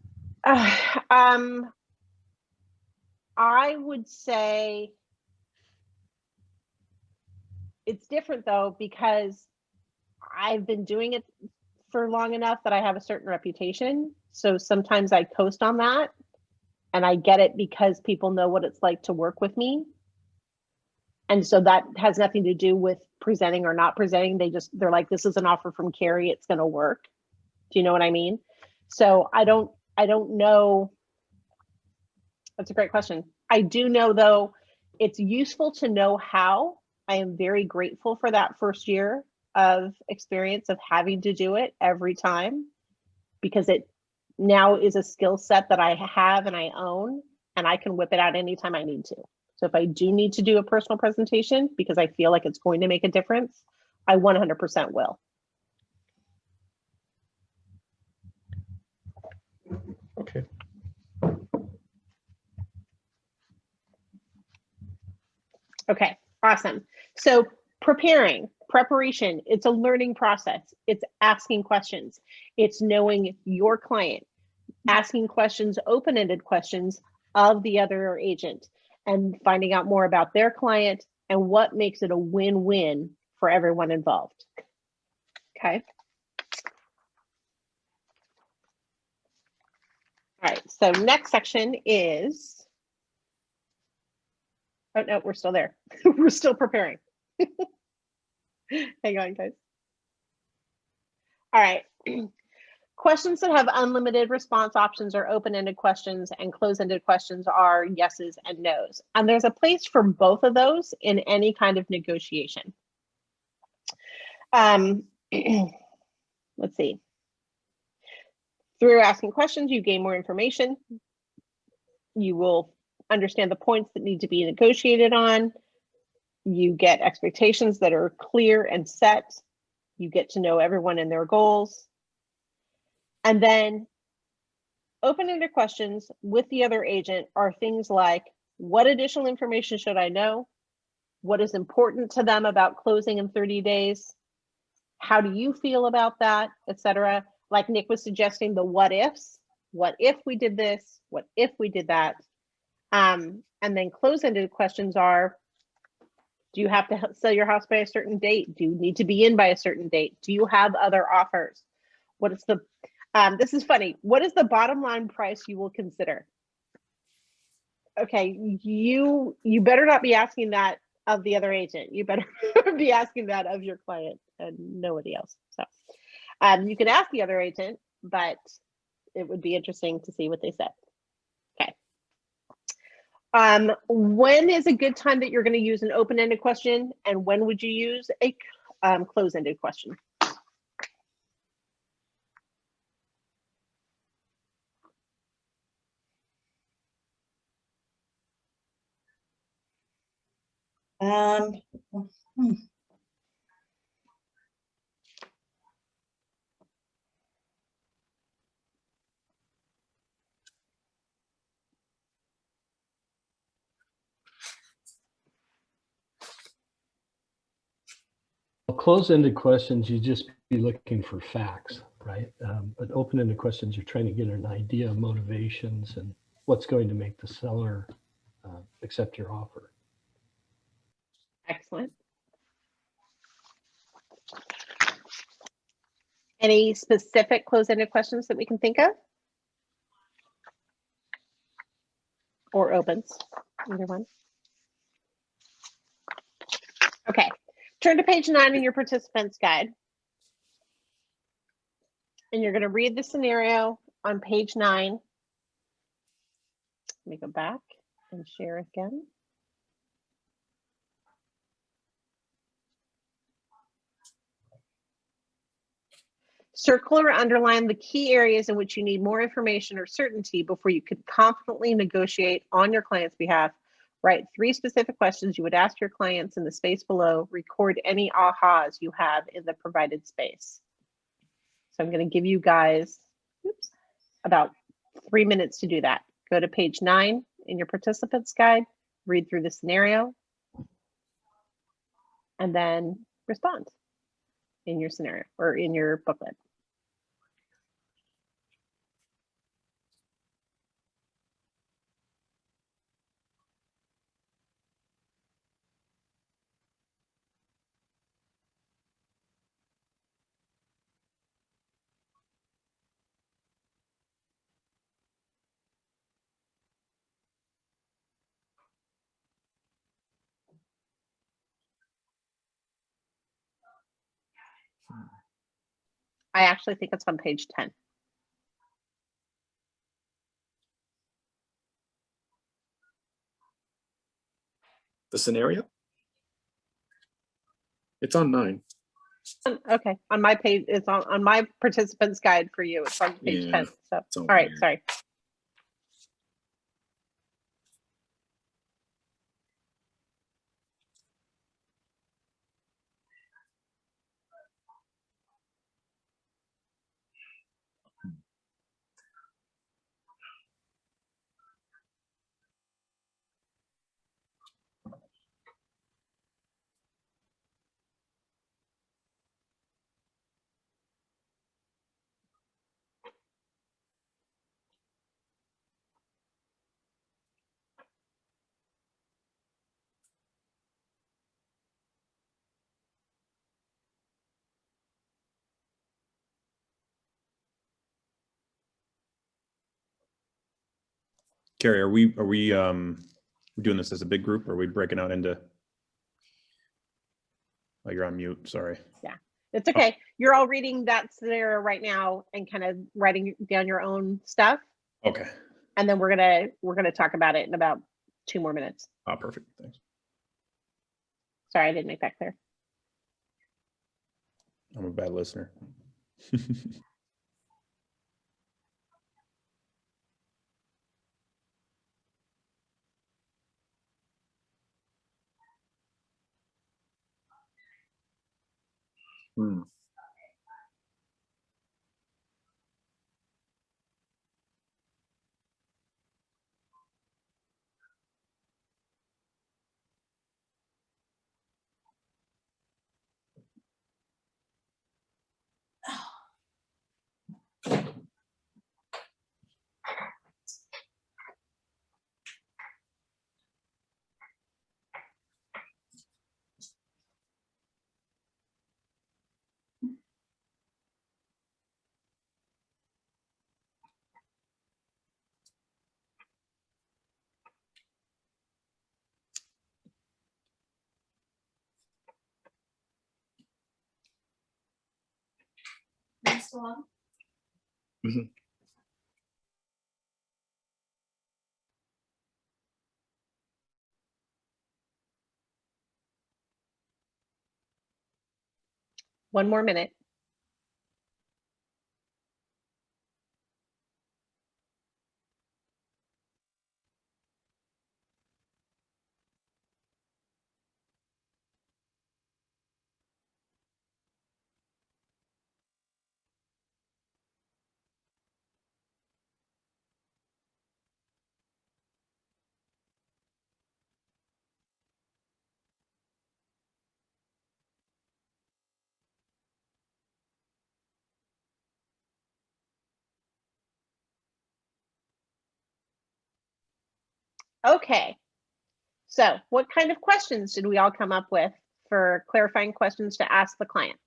I would say it's different though, because I've been doing it for long enough that I have a certain reputation. So sometimes I coast on that, and I get it because people know what it's like to work with me. And so that has nothing to do with presenting or not presenting. They're like, this is an offer from Carrie, it's going to work. Do you know what I mean? So I don't know. That's a great question. I do know though, it's useful to know how. I am very grateful for that first year of experience of having to do it every time, because it now is a skill set that I have and I own, and I can whip it out anytime I need to. So if I do need to do a personal presentation because I feel like it's going to make a difference, I 100% will. Okay. Okay, awesome. So preparation, it's a learning process. It's asking questions. It's knowing your client, asking questions, open-ended questions of the other agent, and finding out more about their client and what makes it a win-win for everyone involved. Okay. All right, so next section is, oh no, we're still there. We're still preparing. Hang on, guys. All right. Questions that have unlimited response options are open-ended questions, and closed-ended questions are yeses and nos. And there's a place for both of those in any kind of negotiation. Let's see. Through asking questions, you gain more information. You will understand the points that need to be negotiated on. You get expectations that are clear and set. You get to know everyone and their goals. And then open-ended questions with the other agent are things like, what additional information should I know? What is important to them about closing in 30 days? How do you feel about that, etc.? Like Nick was suggesting, the what ifs. What if we did this? What if we did that? And then close-ended questions are, do you have to sell your house by a certain date? Do you need to be in by a certain date? Do you have other offers? What is the, this is funny. What is the bottom line price you will consider? Okay, you better not be asking that of the other agent. You better be asking that of your client and nobody else. So you can ask the other agent, but it would be interesting to see what they said. Okay. When is a good time that you're going to use an open-ended question, and when would you use close-ended question. Um, hmm. Well, closed-ended questions, you just be looking for facts, right? But open-ended questions, you're trying to get an idea of motivations and what's going to make the seller accept your offer. Excellent. Any specific closed-ended questions that we can think of? Or opens, either one. Okay, turn to page 9 in your participants guide. And you're going to read the scenario on page 9. Let me go back and share again. Circle or underline the key areas in which you need more information or certainty before you could confidently negotiate on your client's behalf. Write 3 specific questions you would ask your clients in the space below. Record any ahas you have in the provided space. So I'm going to give you guys about 3 minutes to do that. Go to page 9 in your participants guide, read through the scenario, and then respond in your scenario or in your booklet. I actually think it's on page 10. The scenario? It's on 9. Okay, on my page, it's on my participants guide for you. It's on page 10. So, all right, sorry. Carrie, are we doing this as a big group, or are we breaking out into? Oh, you're on mute. Sorry. Yeah, it's okay. You're all reading that scenario right now and kind of writing down your own stuff. Okay. And then we're gonna talk about it in about 2 more minutes. Ah, perfect. Thanks. Sorry, I didn't make that clear. I'm a bad listener. Hmm. Next one. Mhm. One more minute. Okay. So what kind of questions did we all come up with for clarifying questions to ask the client?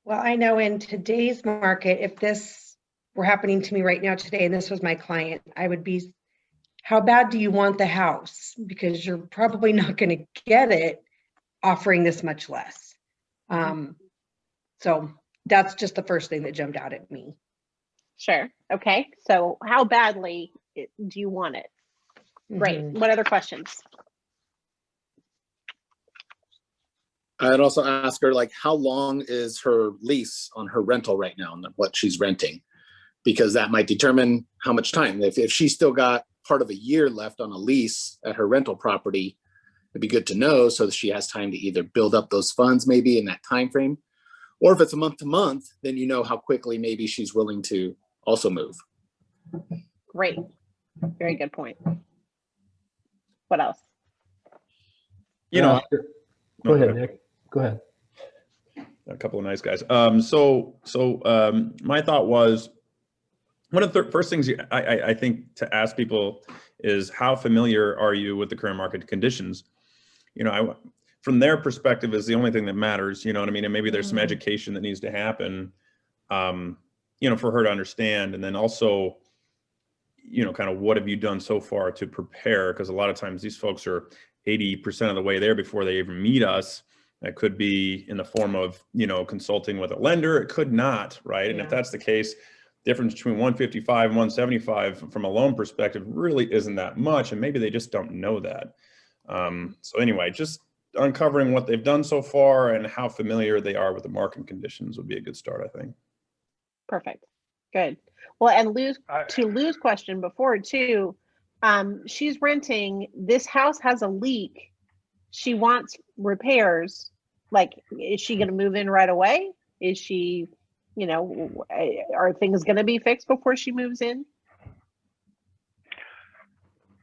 Well, I know in today's market, if this were happening to me right now today, and this was my client, I would be, how bad do you want the house? Because you're probably not going to get it offering this much less. So that's just the first thing that jumped out at me. Sure. Okay. So how badly do you want it? Great. Mhm. What other questions? I'd also ask her, like, how long is her lease on her rental right now and what she's renting? Because that might determine how much time. If she's still got part of a year left on a lease at her rental property, it'd be good to know so that she has time to either build up those funds maybe in that time frame. Or if it's a month to month, then you know how quickly maybe she's willing to also move. Great. Very good point. What else? You know, Go ahead, Nick. Go ahead. a couple of nice guys. My thought was, one of the first things I think to ask people is, how familiar are you with the current market conditions? You know, from their perspective is the only thing that matters, you know what I mean? And maybe there's some education that needs to happen, you know, for her to understand. And then also, you know, kind of what have you done so far to prepare? Because a lot of times these folks are 80% of the way there before they even meet us. That could be in the form of, you know, consulting with a lender. It could not, right? And if that's the case, difference between 155 and 175 from a loan perspective really isn't that much. And maybe they just don't know that. So anyway, just uncovering what they've done so far and how familiar they are with the market conditions would be a good start, I think. Perfect. Good. Well, and Lou's question before too, she's renting, this house has a leak. She wants repairs. Like, is she going to move in right away? Is she, you know, are things going to be fixed before she moves in?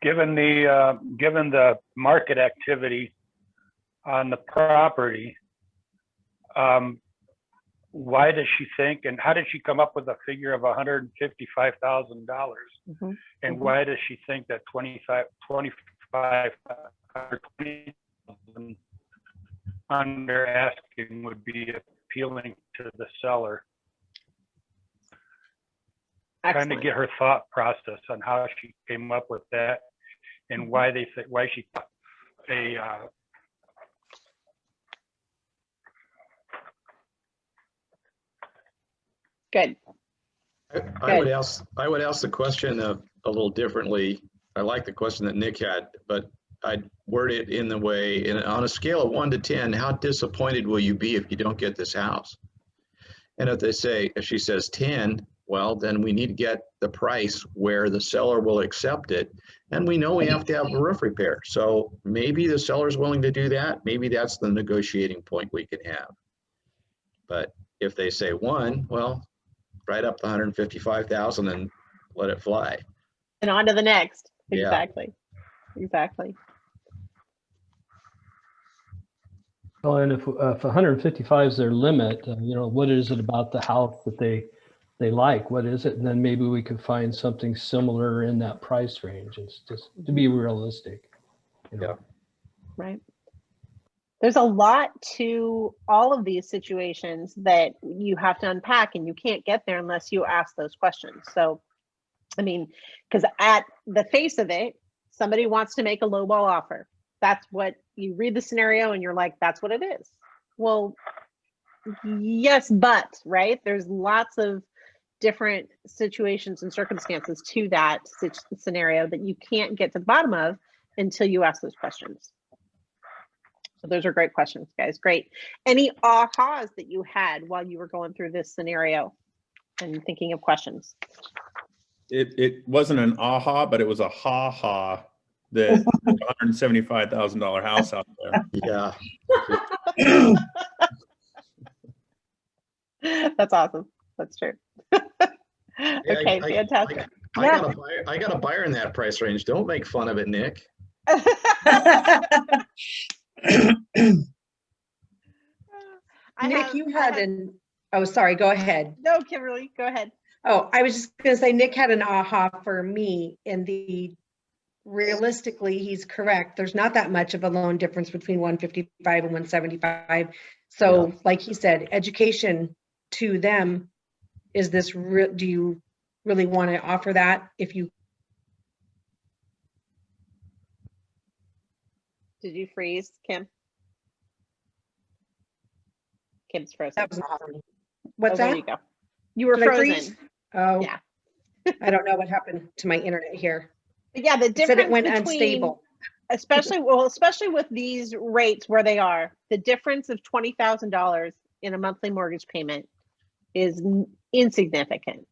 Given the market activity on the property, why does she think, and how did she come up with a figure of $155,000? And why does she think that 25 or 20,000 under asking would be appealing to the seller? Trying to get her thought process on how she came up with that, and why she thought Good. I would ask the question a little differently. I like the question that Nick had, but I'd word it in the way, on a scale of 1 to 10, how disappointed will you be if you don't get this house? And if she says 10, well, then we need to get the price where the seller will accept it. And we know we have to have a roof repair. So maybe the seller's willing to do that. Maybe that's the negotiating point we can have. But if they say 1, well, write up the 155,000 and let it fly. And on to the next. Yeah. Exactly. Exactly. Well, and if 155 is their limit, you know, what is it about the house that they like? What is it? And then maybe we could find something similar in that price range. It's just to be realistic. You know? Yeah. Right. There's a lot to all of these situations that you have to unpack, and you can't get there unless you ask those questions. So, I mean, because at the face of it, somebody wants to make a lowball offer. That's what you read the scenario and you're like, that's what it is. Well, yes, but, right? There's lots of different situations and circumstances to that scenario that you can't get to the bottom of until you ask those questions. So those are great questions, guys. Great. Any ahas that you had while you were going through this scenario and thinking of questions? It wasn't an aha, but it was a ha ha. The $175,000 house out there. Yeah. That's awesome. That's true. Yeah, Okay, fantastic. I got a buyer in that price range. Don't make fun of it, Nick. Nick, oh, sorry, go ahead. No, Kimberly, go ahead. Oh, I was just gonna say, Nick had an aha for me realistically, he's correct. There's not that much of a loan difference between 155 and 175. So like he said, education to them, is this do you really want to offer that? If you Did you freeze, Kim? Kim's frozen. That was awesome. What's There that? you go. You were Did I freeze? frozen. Oh, Yeah. I don't know what happened to my internet here. But yeah, the It said difference it went between, unstable. especially with these rates where they are, the difference of $20,000 in a monthly mortgage payment is insignificant.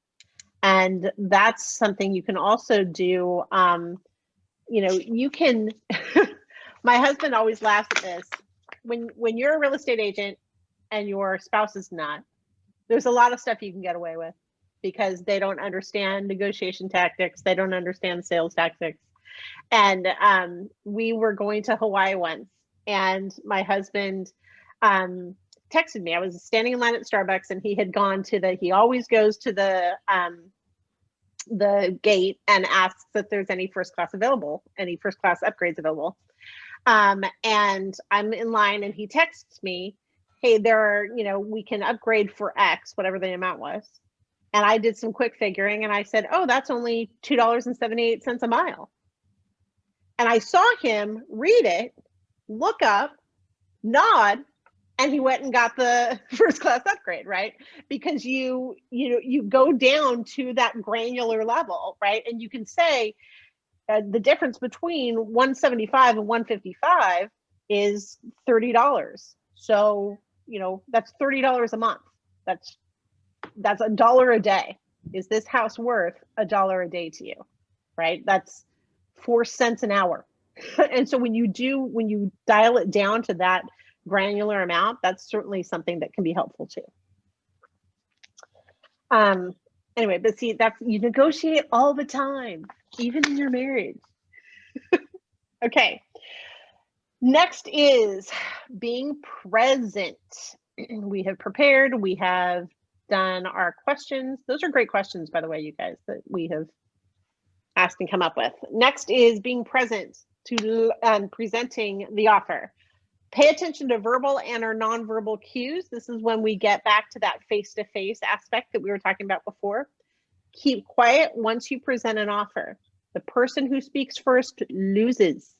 And that's something you can also do. You know, you can, my husband always laughs at this. When you're a real estate agent and your spouse is not, there's a lot of stuff you can get away with because they don't understand negotiation tactics. They don't understand sales tactics. And we were going to Hawaii once, and my husband texted me. I was standing in line at Starbucks, and he had gone to he always goes to the gate and asks if there's any first class available, any first class upgrades available. And I'm in line, and he texts me, hey, we can upgrade for X, whatever the amount was. And I did some quick figuring, and I said, oh, that's only $2.78 a mile. And I saw him read it, look up, nod, and he went and got the first class upgrade, right? Because you go down to that granular level, right? And you can say the difference between 175 and 155 is $30. So, that's $30 a month. That's $1 a day. Is this house worth $1 a day to you, right? That's 4 cents an hour. And so when you dial it down to that granular amount, that's certainly something that can be helpful too. Anyway, but see, you negotiate all the time, even in your marriage. Okay. Next is being present. We have prepared, we have done our questions. Those are great questions, by the way, you guys, that we have asked and come up with. Next is being present to presenting the offer. Pay attention to verbal and or nonverbal cues. This is when we get back to that face-to-face aspect that we were talking about before. Keep quiet once you present an offer. The person who speaks first loses.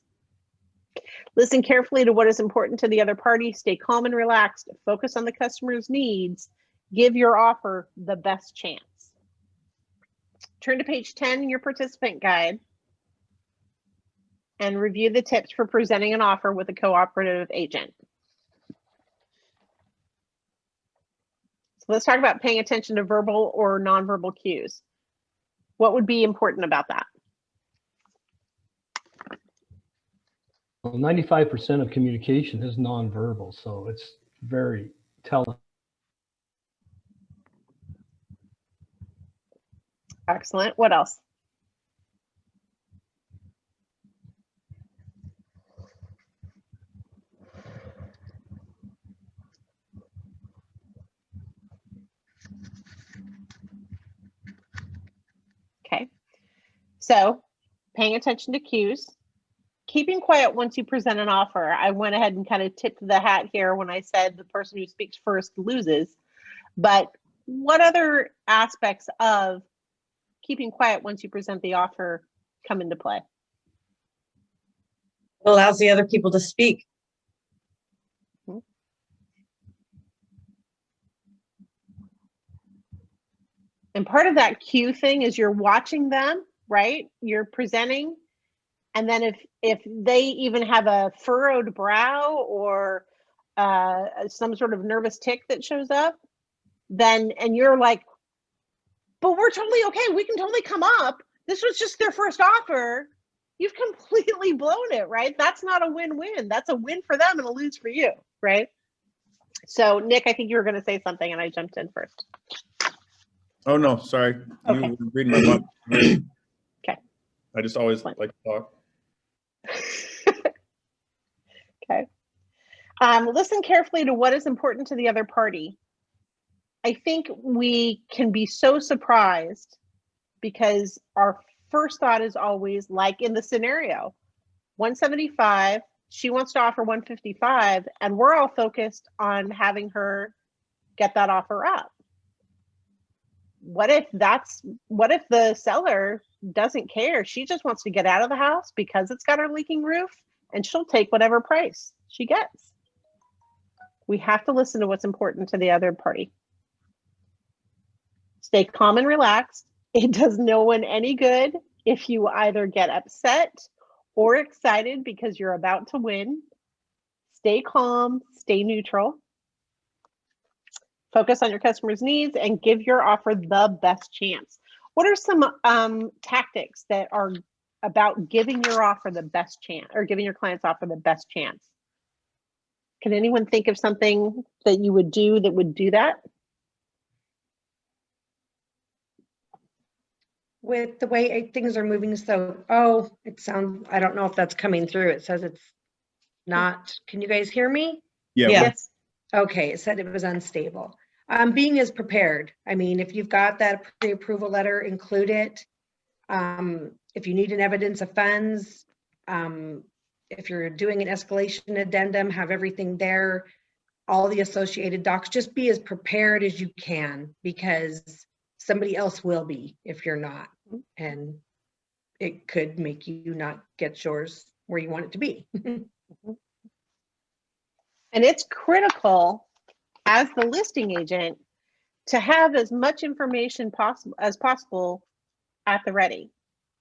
Listen carefully to what is important to the other party. Stay calm and relaxed. Focus on the customer's needs. Give your offer the best chance. Turn to page 10 in your participant guide and review the tips for presenting an offer with a cooperative agent. So let's talk about paying attention to verbal or nonverbal cues. What would be important about that? Well, 95% of communication is nonverbal, so it's very telling. Excellent. What else? Okay. So paying attention to cues. Keeping quiet once you present an offer. I went ahead and kind of tipped the hat here when I said the person who speaks first loses. But what other aspects of keeping quiet once you present the offer come into play? It allows the other people to speak. And part of that cue thing is you're watching them, right? You're presenting And then if they even have a furrowed brow or some sort of nervous tick that shows up, then, and you're like, but we're totally okay, we can totally come up, this was just their first offer, you've completely blown it, right? That's not a win-win. That's a win for them and a lose for you, right? So Nick, I think you were going to say something and I jumped in first. Oh, no, sorry. Okay. You were reading my book. Okay. I just always like to talk. Okay. Listen carefully to what is important to the other party. I think we can be so surprised because our first thought is always, like in the scenario, 175, she wants to offer 155, and we're all focused on having her get that offer up. What if the seller doesn't care? She just wants to get out of the house because it's got her leaking roof, and she'll take whatever price she gets. We have to listen to what's important to the other party. Stay calm and relaxed. It does no one any good if you either get upset or excited because you're about to win. Stay calm, stay neutral. Focus on your customer's needs and give your offer the best chance. What are some tactics that are about giving your offer the best chance, or giving your client's offer the best chance? Can anyone think of something that you would do that? With the way things are moving, so, it sounds, I don't know if that's coming through. It says it's not, can you guys hear me? Yeah. Yes. Okay, it said it was unstable. Being as prepared. I mean, if you've got that pre-approval letter, include it. If you need an evidence of funds, if you're doing an escalation addendum, have everything there, all the associated docs, just be as prepared as you can, because somebody else will be if you're not, and it could make you not get yours where you want it to be. And it's critical as the listing agent to have as much information as possible at the ready.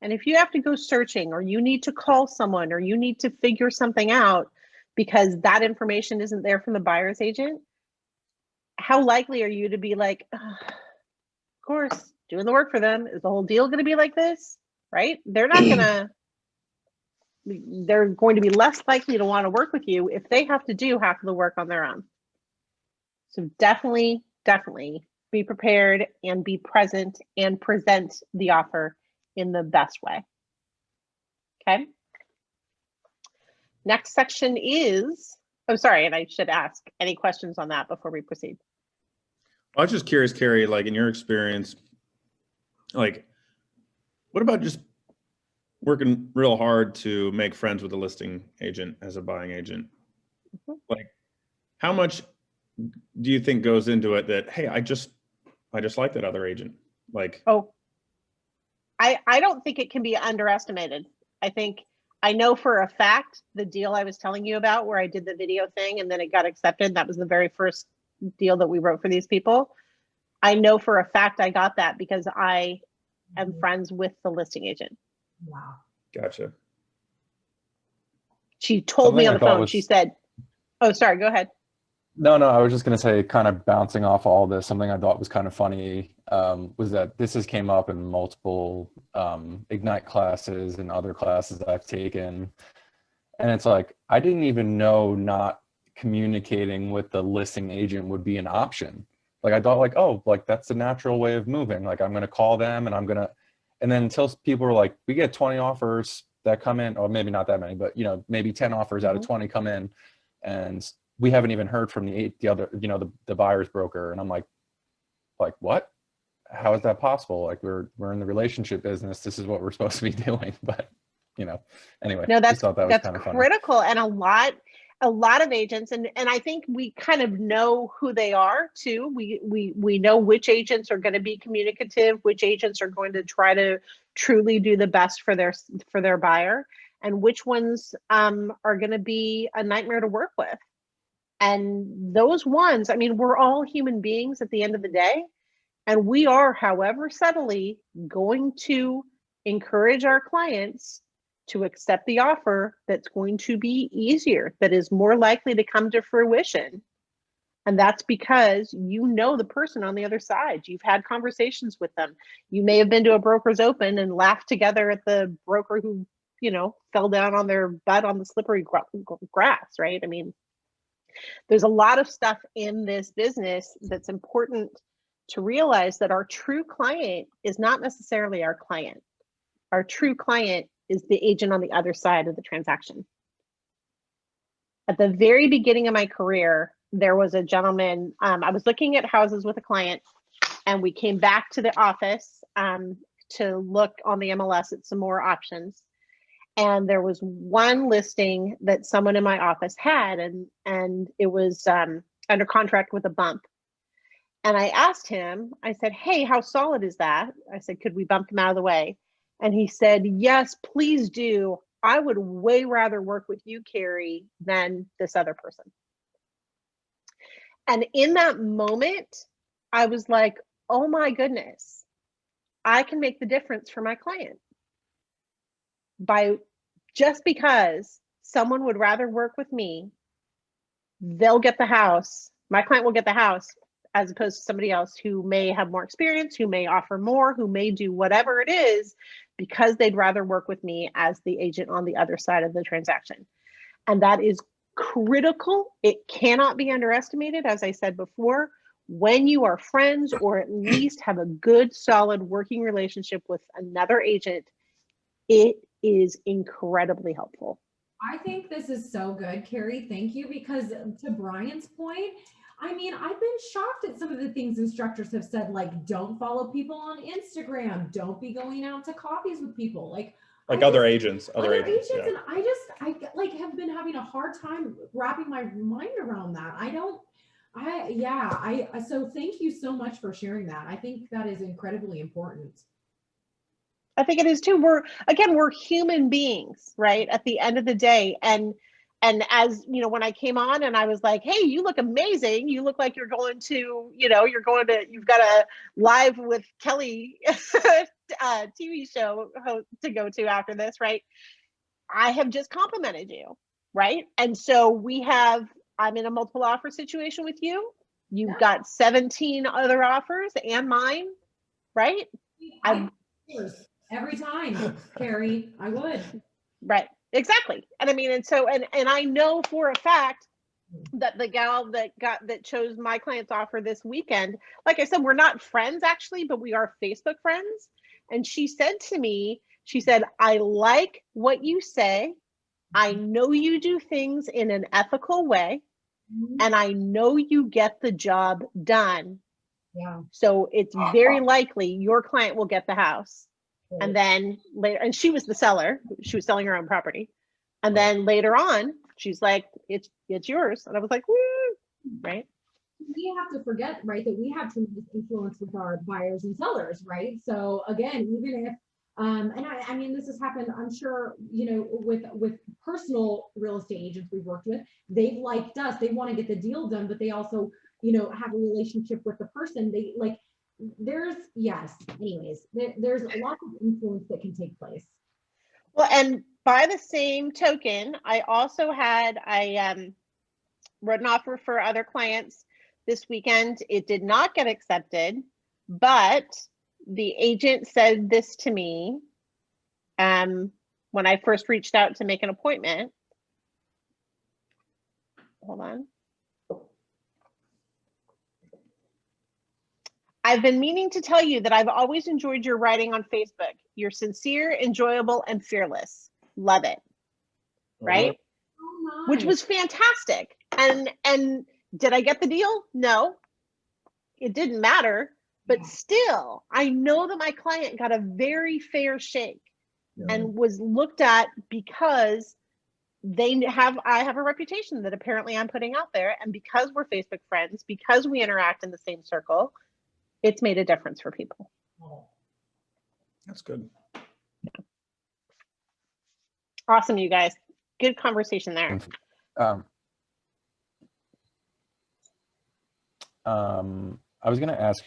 And if you have to go searching, or you need to call someone, or you need to figure something out because that information isn't there from the buyer's agent, how likely are you to be like, of course, doing the work for them, is the whole deal going to be like this, right? They're going to be less likely to want to work with you if they have to do half of the work on their own. So definitely be prepared and be present and present the offer in the best way. Okay. Next section is, oh, sorry, and I should ask any questions on that before we proceed. I was just curious, Carrie, like in your experience, like what about just working real hard to make friends with a listing agent as a buying agent? Mm-hmm. Like how much do you think goes into it that, hey, I just like that other agent? Like, oh, I don't think it can be underestimated. I know for a fact the deal I was telling you about where I did the video thing and then it got accepted, that was the very first deal that we wrote for these people. I know for a fact I got that because I am friends with the listing agent. Wow. gotcha. She told me Something on I the thought phone, was- she said, oh, sorry, go ahead. No, I was just going to say, kind of bouncing off all this, something I thought was kind of funny was that this has came up in multiple Ignite classes and other classes I've taken. And it's like, I didn't even know not communicating with the listing agent would be an option. Like I thought like, oh, like that's the natural way of moving. Like I'm going to call them and and then until people were like, we get 20 offers that come in, or maybe not that many, but maybe 10 offers out of 20 come in, and we haven't even heard from the other, the buyer's broker. And I'm like, what? How is that possible? Like we're in the relationship business. This is what we're supposed to be doing. But anyway, No, just thought that was that's kind of funny. critical. And a lot of agents, and I think we kind of know who they are too. We know which agents are going to be communicative, which agents are going to try to truly do the best for their buyer, and which ones are going to be a nightmare to work with. And those ones, I mean, we're all human beings at the end of the day, and we are, however subtly, going to encourage our clients to accept the offer that's going to be easier, that is more likely to come to fruition. And that's because you know the person on the other side. You've had conversations with them. You may have been to a broker's open and laughed together at the broker who, you know, fell down on their butt on the slippery grass, right? I mean, there's a lot of stuff in this business that's important to realize, that our true client is not necessarily our client. Our true client is the agent on the other side of the transaction. At the very beginning of my career, there was a gentleman, I was looking at houses with a client, and we came back to the office to look on the MLS at some more options. And there was one listing that someone in my office had, and it was under contract with a bump. And I asked him, I said, hey, how solid is that? I said, could we bump them out of the way? And he said, yes, please do. I would way rather work with you, Carrie, than this other person. And in that moment, I was like, oh my goodness, I can make the difference for my client. By just because someone would rather work with me, they'll get the house. My client will get the house, as opposed to somebody else who may have more experience, who may offer more, who may do whatever it is, because they'd rather work with me as the agent on the other side of the transaction. And that is critical. It cannot be underestimated. As I said before, when you are friends, or at least have a good, solid working relationship with another agent, it is incredibly helpful. I think this is so good, Carrie. Thank you. Because to Brian's point, I mean, I've been shocked at some of the things instructors have said, like, don't follow people on Instagram. Don't be going out to coffees with people. Like other agents, other agents. yeah. And I like have been having a hard time wrapping my mind around that. So thank you so much for sharing that. I think that is incredibly important. I think it is too. We're human beings, right? At the end of the day. And as you know, when I came on and I was like, hey, you look amazing. You look like you've got a Live with Kelly TV show to go to after this, right? I have just complimented you, right? And so I'm in a multiple offer situation with you. You've got 17 other offers and mine, right? Every time, Carrie, I would. Right, exactly. And I mean, and so, and I know for a fact that the gal that chose my client's offer this weekend, like I said, we're not friends actually, but we are Facebook friends. And she said to me, she said, I like what you say. I know you do things in an ethical way, and I know you get the job done. Yeah. So it's very likely your client will get the house. And then later, and she was the seller, she was selling her own property. And then later on, she's like, it's yours. And I was like, woo, right? We have to forget, right, that we have tremendous influence with our buyers and sellers, right? So again, even if, and I mean, this has happened, I'm sure, you know, with personal real estate agents we've worked with, they've liked us, they want to get the deal done, but they also, you know, have a relationship with the person. They like, there's lots of influence that can take place. Well, and by the same token, I wrote an offer for other clients this weekend. It did not get accepted, but the agent said this to me when I first reached out to make an appointment. Hold on. I've been meaning to tell you that I've always enjoyed your writing on Facebook. You're sincere, enjoyable, and fearless. Love it. Right? Oh, Which was fantastic. And did I get the deal? No, it didn't matter. But still, I know that my client got a very fair shake and was looked at because I have a reputation that apparently I'm putting out there. And because we're Facebook friends, because we interact in the same circle, it's made a difference for people. That's good. Awesome, you guys. Good conversation there. I was going to ask,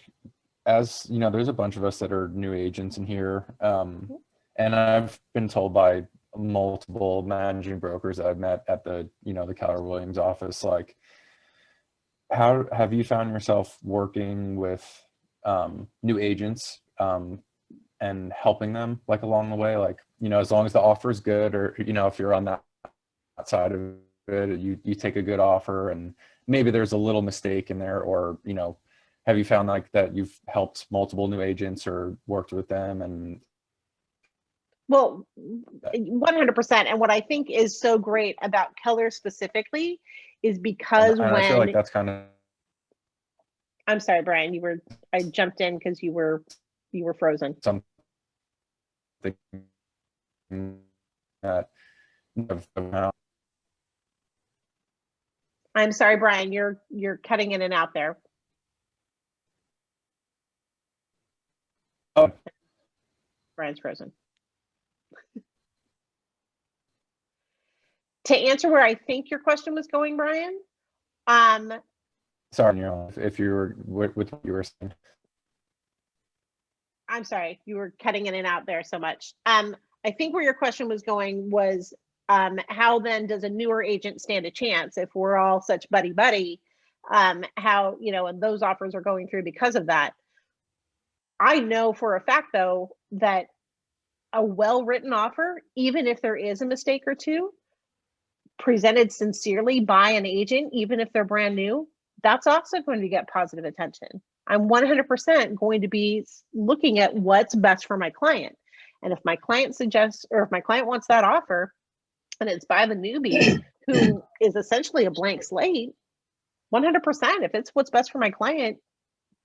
as you know, there's a bunch of us that are new agents in here, and I've been told by multiple managing brokers that I've met at the, the Keller Williams office. Like, how have you found yourself working with new agents and helping them like along the way? Like, as long as the offer is good, or, if you're on that side of it, you take a good offer and maybe there's a little mistake in there, or, have you found like that you've helped multiple new agents or worked with them? And well, 100%. And what I think is so great about Keller specifically is because and when I feel like that's kind of, I'm sorry, Brian, I jumped in because you were frozen. something that I'm sorry, Brian, you're cutting in and out there. Oh. Brian's frozen. To answer where I think your question was going, Brian, sorry, if you were with what you were saying. I'm sorry, you were cutting in and out there so much. I think where your question was going was, how then does a newer agent stand a chance if we're all such buddy-buddy? How, and those offers are going through because of that. I know for a fact, though, that a well-written offer, even if there is a mistake or two, presented sincerely by an agent, even if they're brand new, that's also going to get positive attention. I'm 100% going to be looking at what's best for my client. And if my client suggests, or if my client wants that offer, and it's by the newbie who is essentially a blank slate, 100%, if it's what's best for my client,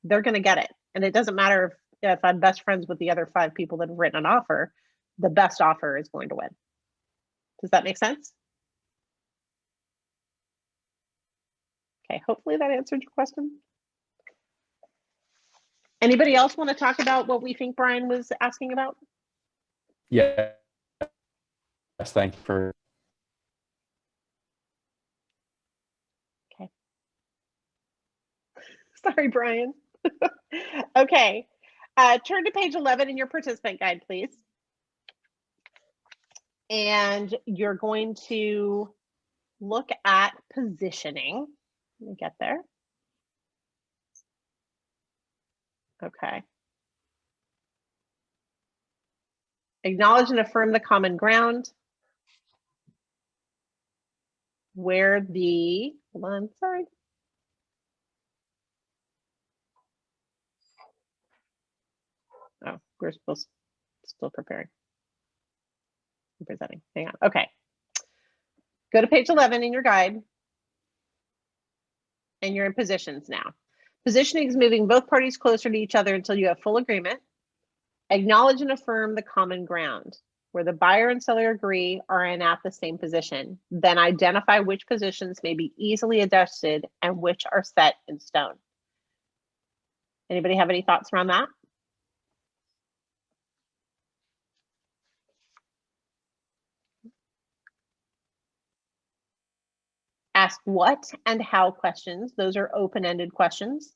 they're going to get it. And it doesn't matter if I'm best friends with the other 5 people that have written an offer, the best offer is going to win. Does that make sense? Okay, hopefully that answered your question. Anybody else want to talk about what we think Brian was asking about? Yeah. Yes, thank you for. Okay. Sorry, Brian. Okay. Turn to page 11 in your participant guide, please. And you're going to look at positioning. Let me get there. Okay. Acknowledge and affirm the common ground. Where the, hold on, sorry. Oh, we're supposed to still preparing. I'm presenting, hang on, okay. Go to page 11 in your guide. And you're in positions now. Positioning is moving both parties closer to each other until you have full agreement. Acknowledge and affirm the common ground, where the buyer and seller agree are in at the same position. Then identify which positions may be easily adjusted and which are set in stone. Anybody have any thoughts around that? Ask what and how questions. Those are open-ended questions.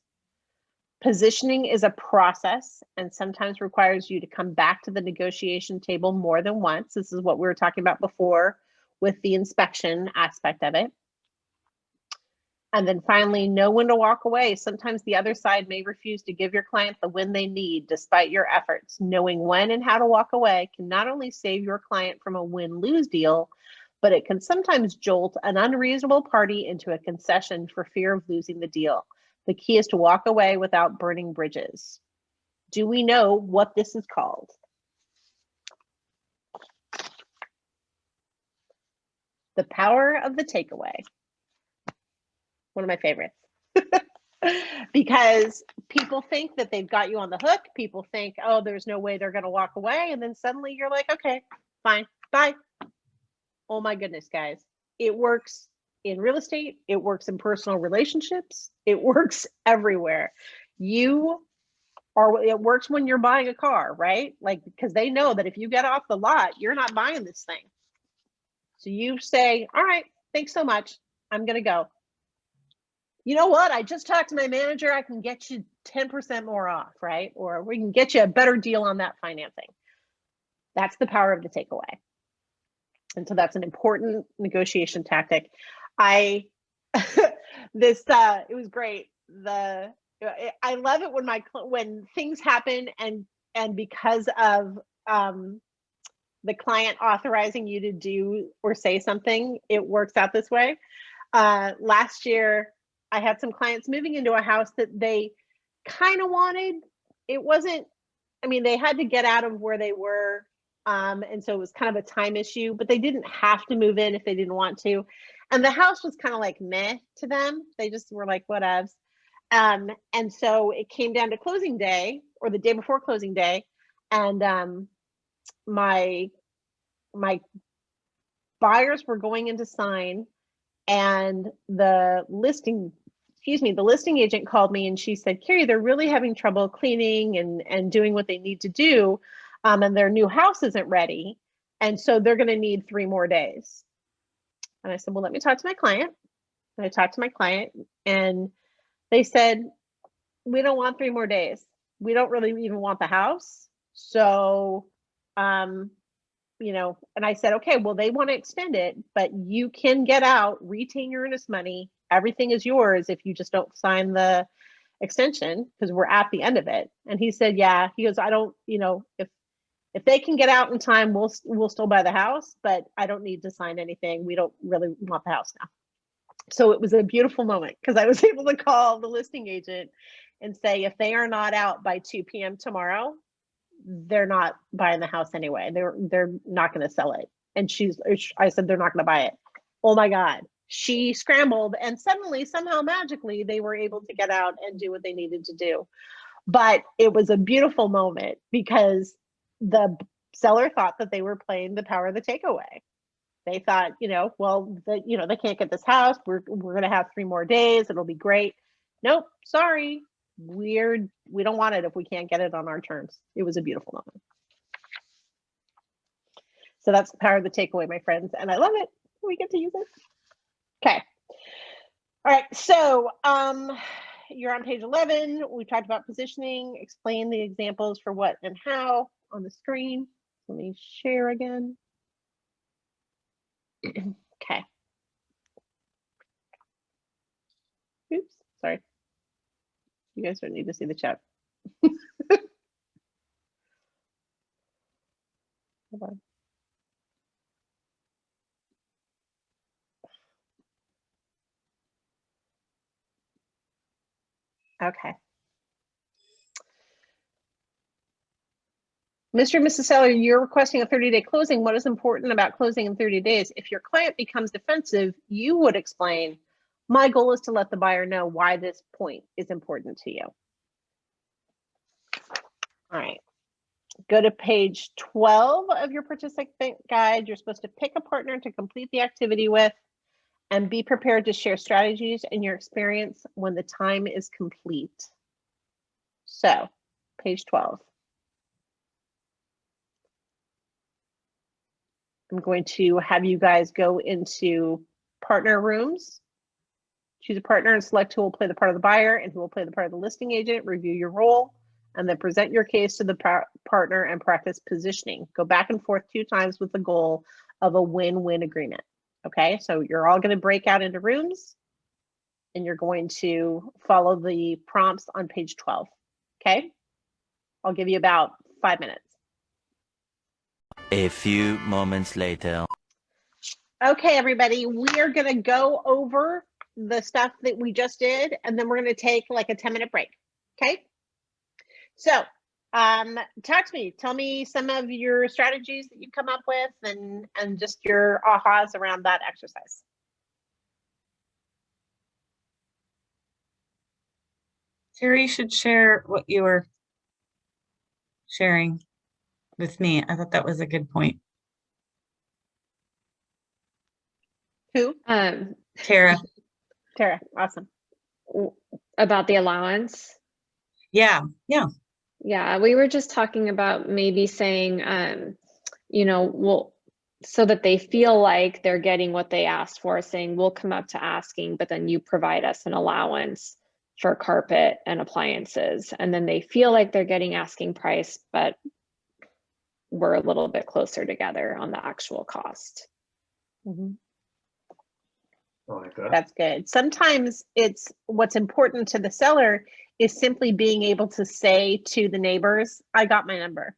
Positioning is a process and sometimes requires you to come back to the negotiation table more than once. This is what we were talking about before with the inspection aspect of it. And then finally, know when to walk away. Sometimes the other side may refuse to give your client the win they need despite your efforts. Knowing when and how to walk away can not only save your client from a win-lose deal, but it can sometimes jolt an unreasonable party into a concession for fear of losing the deal. The key is to walk away without burning bridges. Do we know what this is called? The power of the takeaway. One of my favorites. Because people think that they've got you on the hook. People think, oh, there's no way they're going to walk away. And then suddenly you're like, okay, fine, bye. Oh my goodness, guys. It works in real estate. It works in personal relationships. It works everywhere. It works when you're buying a car, right? Like, because they know that if you get off the lot, you're not buying this thing. So you say, all right, thanks so much. I'm going to go. You know what? I just talked to my manager. I can get you 10% more off, right? Or we can get you a better deal on that financing. That's the power of the takeaway. And so that's an important negotiation tactic. It was great. I love it when things happen and because of the client authorizing you to do or say something, it works out this way. Last year, I had some clients moving into a house that they kind of wanted. It wasn't, I mean, they had to get out of where they were. And so it was kind of a time issue, but they didn't have to move in if they didn't want to. And the house was kind of like meh to them. They just were like, whatevs. And so it came down to closing day or the day before closing day. And my buyers were going in to sign, and the listing agent called me and she said, Carrie, they're really having trouble cleaning and doing what they need to do. And their new house isn't ready. And so they're going to need 3 more days. And I said, well, let me talk to my client. And I talked to my client and they said, we don't want 3 more days. We don't really even want the house. So, you know, and I said, okay, well, they want to extend it, but you can get out, retain your earnest money. Everything is yours if you just don't sign the extension, because we're at the end of it. And he said, yeah, he goes, I don't, you know, if they can get out in time, we'll still buy the house, but I don't need to sign anything. We don't really want the house now. So it was a beautiful moment because I was able to call the listing agent and say, if they are not out by 2 p.m. tomorrow, they're not buying the house anyway. They're not going to sell it. And I said, they're not going to buy it. Oh my God. She scrambled and suddenly, somehow magically, they were able to get out and do what they needed to do. But it was a beautiful moment because the seller thought that they were playing the power of the takeaway. They thought, you know, well, they can't get this house. We're going to have 3 more days. It'll be great. Nope. Sorry. We don't want it if we can't get it on our terms. It was a beautiful moment. So that's the power of the takeaway, my friends. And I love it. We get to use it. Okay. All right. So you're on page 11. We talked about positioning, explain the examples for what and how on the screen. Let me share again. Okay. Oops, sorry. You guys don't need to see the chat. Hold on. Okay. Mr. and Mrs. Seller, you're requesting a 30-day closing. What is important about closing in 30 days? If your client becomes defensive, you would explain, my goal is to let the buyer know why this point is important to you. All right. Go to page 12 of your participant guide. You're supposed to pick a partner to complete the activity with and be prepared to share strategies and your experience when the time is complete. So, page 12. I'm going to have you guys go into partner rooms, choose a partner and select who will play the part of the buyer and who will play the part of the listing agent, review your role, and then present your case to the partner and practice positioning. Go back and forth 2 times with the goal of a win-win agreement. Okay, so you're all going to break out into rooms and you're going to follow the prompts on page 12. Okay, I'll give you about 5 minutes. A few moments later. Okay, everybody, we are going to go over the stuff that we just did, and then we're going to take like a 10-minute break. Okay, so talk to me. Tell me some of your strategies that you come up with and just your ahas around that exercise. Terry, you should share what you were sharing with me. I thought that was a good point. Who? Tara. Tara, awesome. About the allowance? Yeah. Yeah, we were just talking about maybe saying, you know, well, so that they feel like they're getting what they asked for, saying we'll come up to asking, but then you provide us an allowance for carpet and appliances. And then they feel like they're getting asking price, but we're a little bit closer together on the actual cost. Mhm. I like that. That's good. Sometimes it's what's important to the seller is simply being able to say to the neighbors, I got my number,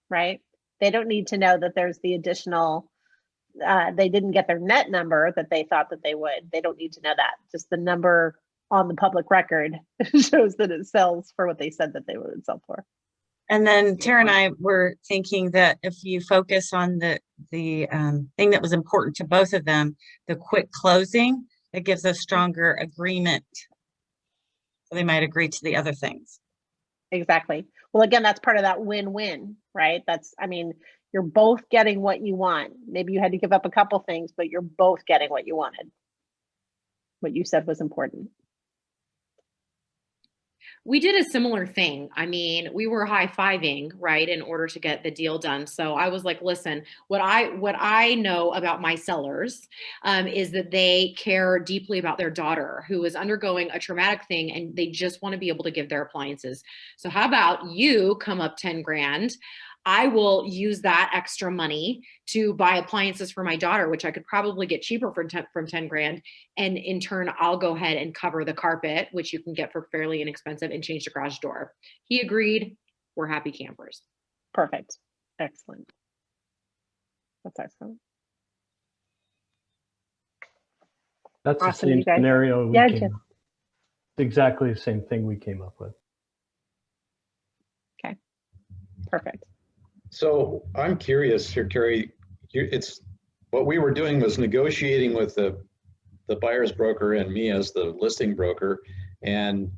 right? They don't need to know that there's the additional, they didn't get their net number that they thought that they would. They don't need to know that. Just the number on the public record shows that it sells for what they said that they would sell for. And then Tara and I were thinking that if you focus on the thing that was important to both of them, the quick closing, it gives a stronger agreement. So they might agree to the other things. Exactly. Well, again, that's part of that win-win, right? That's, I mean, you're both getting what you want. Maybe you had to give up a couple things, but you're both getting what you wanted. What you said was important. We did a similar thing. I mean, we were high-fiving, right, in order to get the deal done. So I was like, listen, what I know about my sellers is that they care deeply about their daughter who is undergoing a traumatic thing and they just want to be able to give their appliances. So how about you come up 10 grand? I will use that extra money to buy appliances for my daughter, which I could probably get cheaper from 10 grand. And in turn, I'll go ahead and cover the carpet, which you can get for fairly inexpensive, and change the garage door. He agreed. We're happy campers. Perfect. Excellent. That's excellent. That's the Awesome, same you guys. scenario we Yeah, came Jim. up. It's exactly the same thing we came up with. Okay. Perfect. So I'm curious here, Carrie, it's what we were doing was negotiating with the buyer's broker and me as the listing broker. And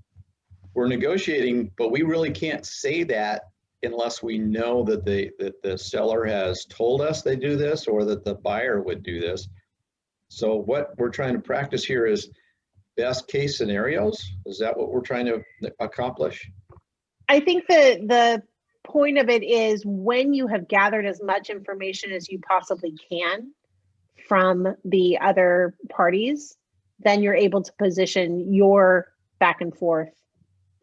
we're negotiating, but we really can't say that unless we know that the seller has told us they do this or that the buyer would do this. So what we're trying to practice here is best case scenarios. Is that what we're trying to accomplish? I think the point of it is when you have gathered as much information as you possibly can from the other parties, then you're able to position your back and forth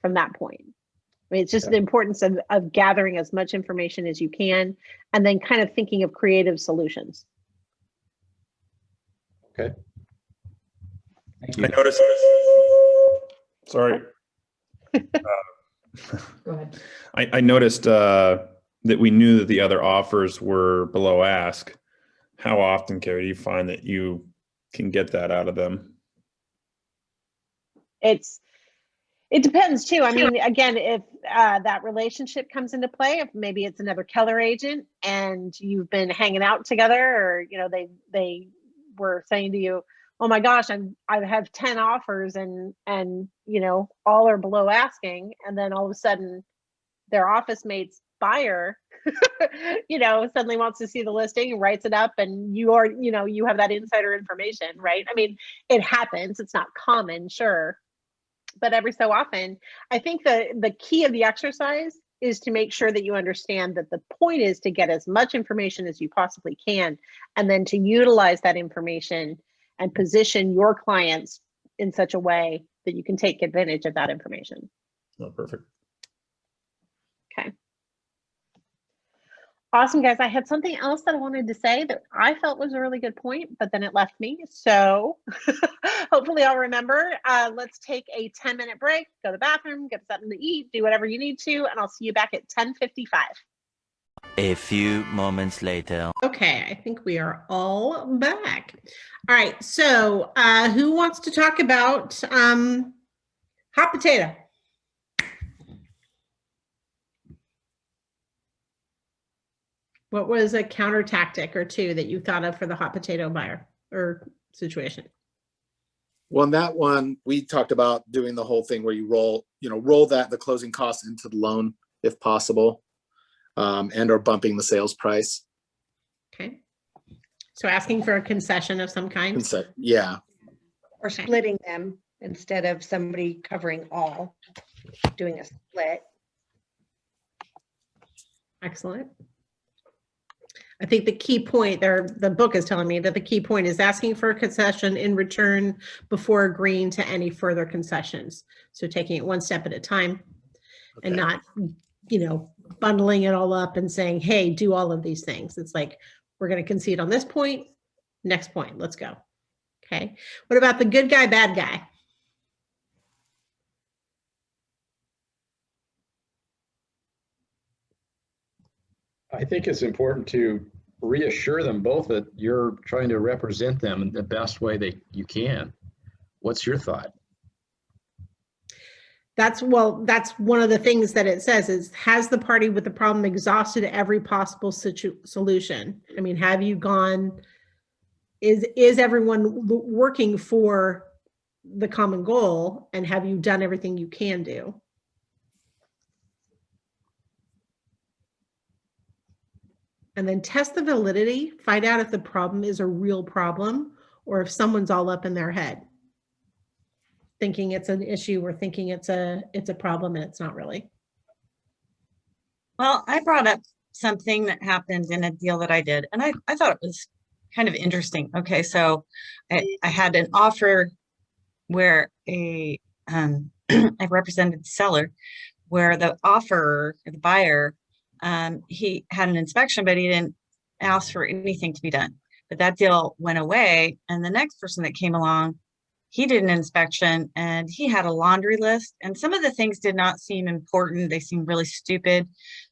from that point. I mean, it's just the importance of gathering as much information as you can and then kind of thinking of creative solutions. Okay. I noticed. Sorry. Go ahead. I noticed that we knew that the other offers were below ask. How often, Carrie, do you find that you can get that out of them? It depends too. I mean, again, if that relationship comes into play, if maybe it's another Keller agent and you've been hanging out together, or you know they were saying to you, "Oh my gosh, I have 10 offers and you know all are below asking," and then all of a sudden their office mate's buyer, you know, suddenly wants to see the listing, writes it up, and you have that insider information, right? I mean, it happens. It's not common, sure. But every so often, I think the key of the exercise is to make sure that you understand that the point is to get as much information as you possibly can, and then to utilize that information and position your clients in such a way that you can take advantage of that information. Oh, perfect. Okay. Awesome, guys. I had something else that I wanted to say that I felt was a really good point, but then it left me. So hopefully I'll remember. Let's take a 10-minute break, go to the bathroom, get something to eat, do whatever you need to, and I'll see you back at 10:55. A few moments later. Okay, I think we are all back. All right, so who wants to talk about hot potato? What was a counter tactic or two that you thought of for the hot potato buyer or situation? Well, in that one, we talked about doing the whole thing where you roll the closing costs into the loan if possible, and or bumping the sales price. Okay. So asking for a concession of some kind? Yeah. Or splitting them instead of somebody covering all, doing a split. Excellent. I think the key point there, the book is telling me that the key point is asking for a concession in return before agreeing to any further concessions. So taking it one step at a time and not, bundling it all up and saying, hey, do all of these things. It's like, we're going to concede on this point. Next point, let's go. Okay, what about the good guy, bad guy? I think it's important to reassure them both that you're trying to represent them in the best way that you can. What's your thought? That's one of the things that it says is, has the party with the problem exhausted every possible solution? I mean, have you gone, is everyone working for the common goal, and have you done everything you can do? And then test the validity, find out if the problem is a real problem or if someone's all up in their head, thinking it's an issue or thinking it's a problem and it's not really. Well, I brought up something that happened in a deal that I did, and I thought it was kind of interesting. Okay, so I had an offer where a I represented the seller, where the offerer, the buyer, he had an inspection, but he didn't ask for anything to be done. But that deal went away, and the next person that came along, he did an inspection and he had a laundry list, and some of the things did not seem important. They seemed really stupid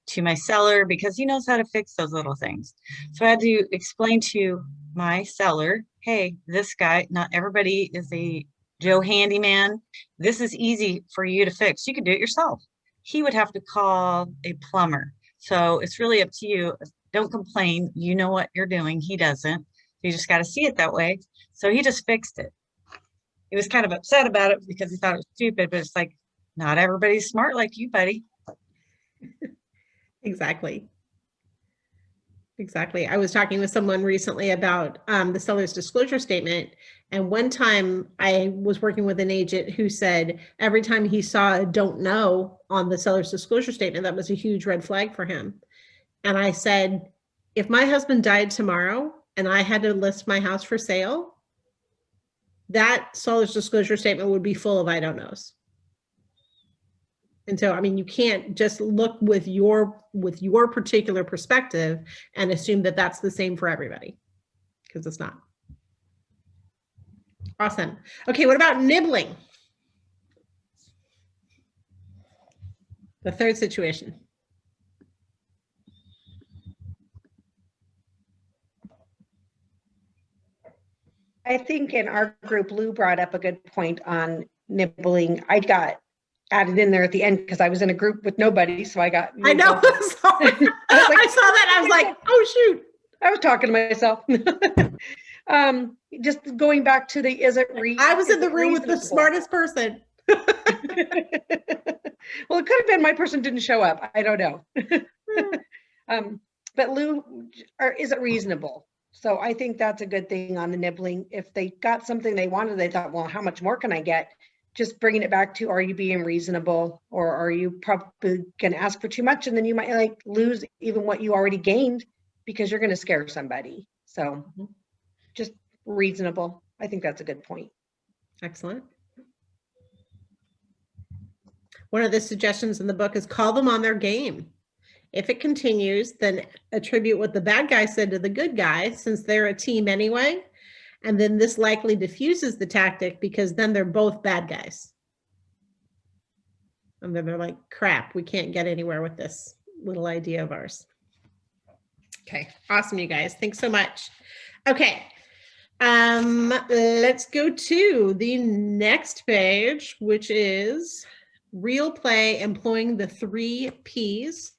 to my seller because he knows how to fix those little things. So I had to explain to my seller, hey, this guy, not everybody is a Joe handyman. This is easy for you to fix. You can do it yourself. He would have to call a plumber. So it's really up to you. Don't complain. You know what you're doing. He doesn't. You just got to see it that way. So he just fixed it. He was kind of upset about it because he thought it was stupid, but it's like, not everybody's smart like you, buddy. Exactly. Exactly. I was talking with someone recently about the seller's disclosure statement. And one time I was working with an agent who said every time he saw a don't know on the seller's disclosure statement, that was a huge red flag for him. And I said, if my husband died tomorrow and I had to list my house for sale, that seller's disclosure statement would be full of I don't knows. And so, I mean, you can't just look with your particular perspective and assume that that's the same for everybody, because it's not. Awesome. Okay, what about nibbling? The third situation. I think in our group, Lou brought up a good point on nibbling. I got added in there at the end because I was in a group with nobody, so I got. I know. Sorry. I saw that. I was like, oh shoot. I was talking to myself. Just going back to the I was in the room with the smartest person. Well, it could have been my person didn't show up. I don't know. But Lou, is it reasonable? So I think that's a good thing on the nibbling. If they got something they wanted, they thought, well, how much more can I get? Just bringing it back to, are you being reasonable, or are you probably going to ask for too much? And then you might lose even what you already gained because you're going to scare somebody. So just reasonable. I think that's a good point. Excellent. One of the suggestions in the book is call them on their game. If it continues, then attribute what the bad guy said to the good guy, since they're a team anyway. And then this likely diffuses the tactic because then they're both bad guys. And then they're like, crap, we can't get anywhere with this little idea of ours. Okay, awesome, you guys. Thanks so much. Okay, let's go to the next page, which is real play, employing the 3 Ps.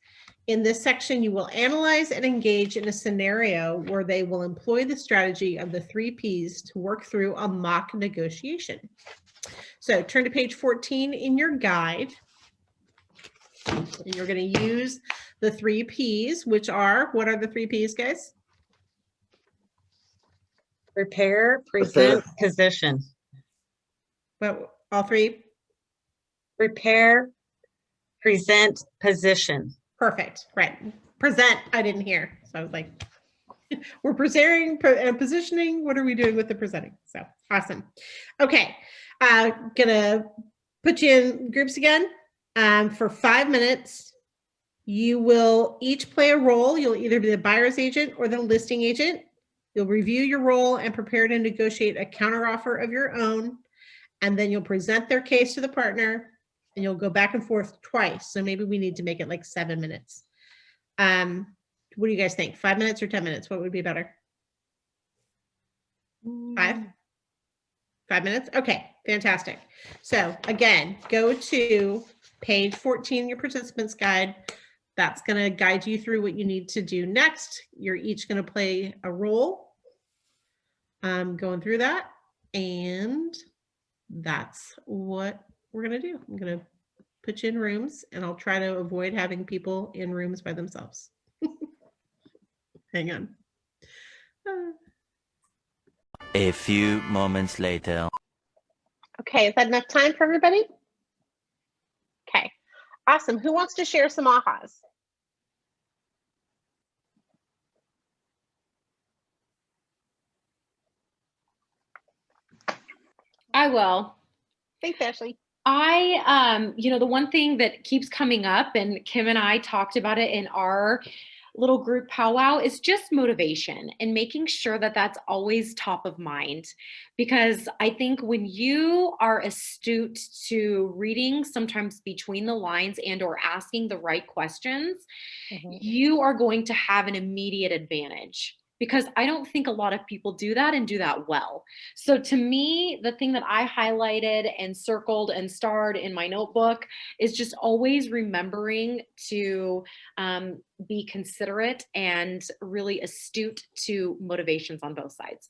In this section, you will analyze and engage in a scenario where they will employ the strategy of the 3 Ps to work through a mock negotiation. So turn to page 14 in your guide. And you're going to use the 3 Ps, which are, what are the 3 Ps, guys? Prepare, present, position. Well, all 3? Prepare, present, position. Perfect. Right. Present, I didn't hear. So I was like, we're preparing and positioning. What are we doing with the presenting? So awesome. Okay. Gonna put you in groups again for 5 minutes. You will each play a role. You'll either be the buyer's agent or the listing agent. You'll review your role and prepare to negotiate a counteroffer of your own. And then you'll present their case to the partner and you'll go back and forth twice. So maybe we need to make it like 7 minutes. What do you guys think? 5 minutes or 10 minutes? What would be better? 5? 5 minutes? Okay, fantastic. So again, go to page 14 in your participants guide. That's going to guide you through what you need to do next. You're each going to play a role. Going through that, and that's what we're going to do. I'm going to put you in rooms, and I'll try to avoid having people in rooms by themselves. Hang on. A few moments later. Okay, is that enough time for everybody? Okay, awesome. Who wants to share some ahas? I will. Thanks, Ashley. The one thing that keeps coming up, and Kim and I talked about it in our little group powwow, is just motivation and making sure that that's always top of mind. Because I think when you are astute to reading sometimes between the lines and or asking the right questions, you are going to have an immediate advantage. Because I don't think a lot of people do that and do that well. So to me, the thing that I highlighted and circled and starred in my notebook is just always remembering to be considerate and really astute to motivations on both sides.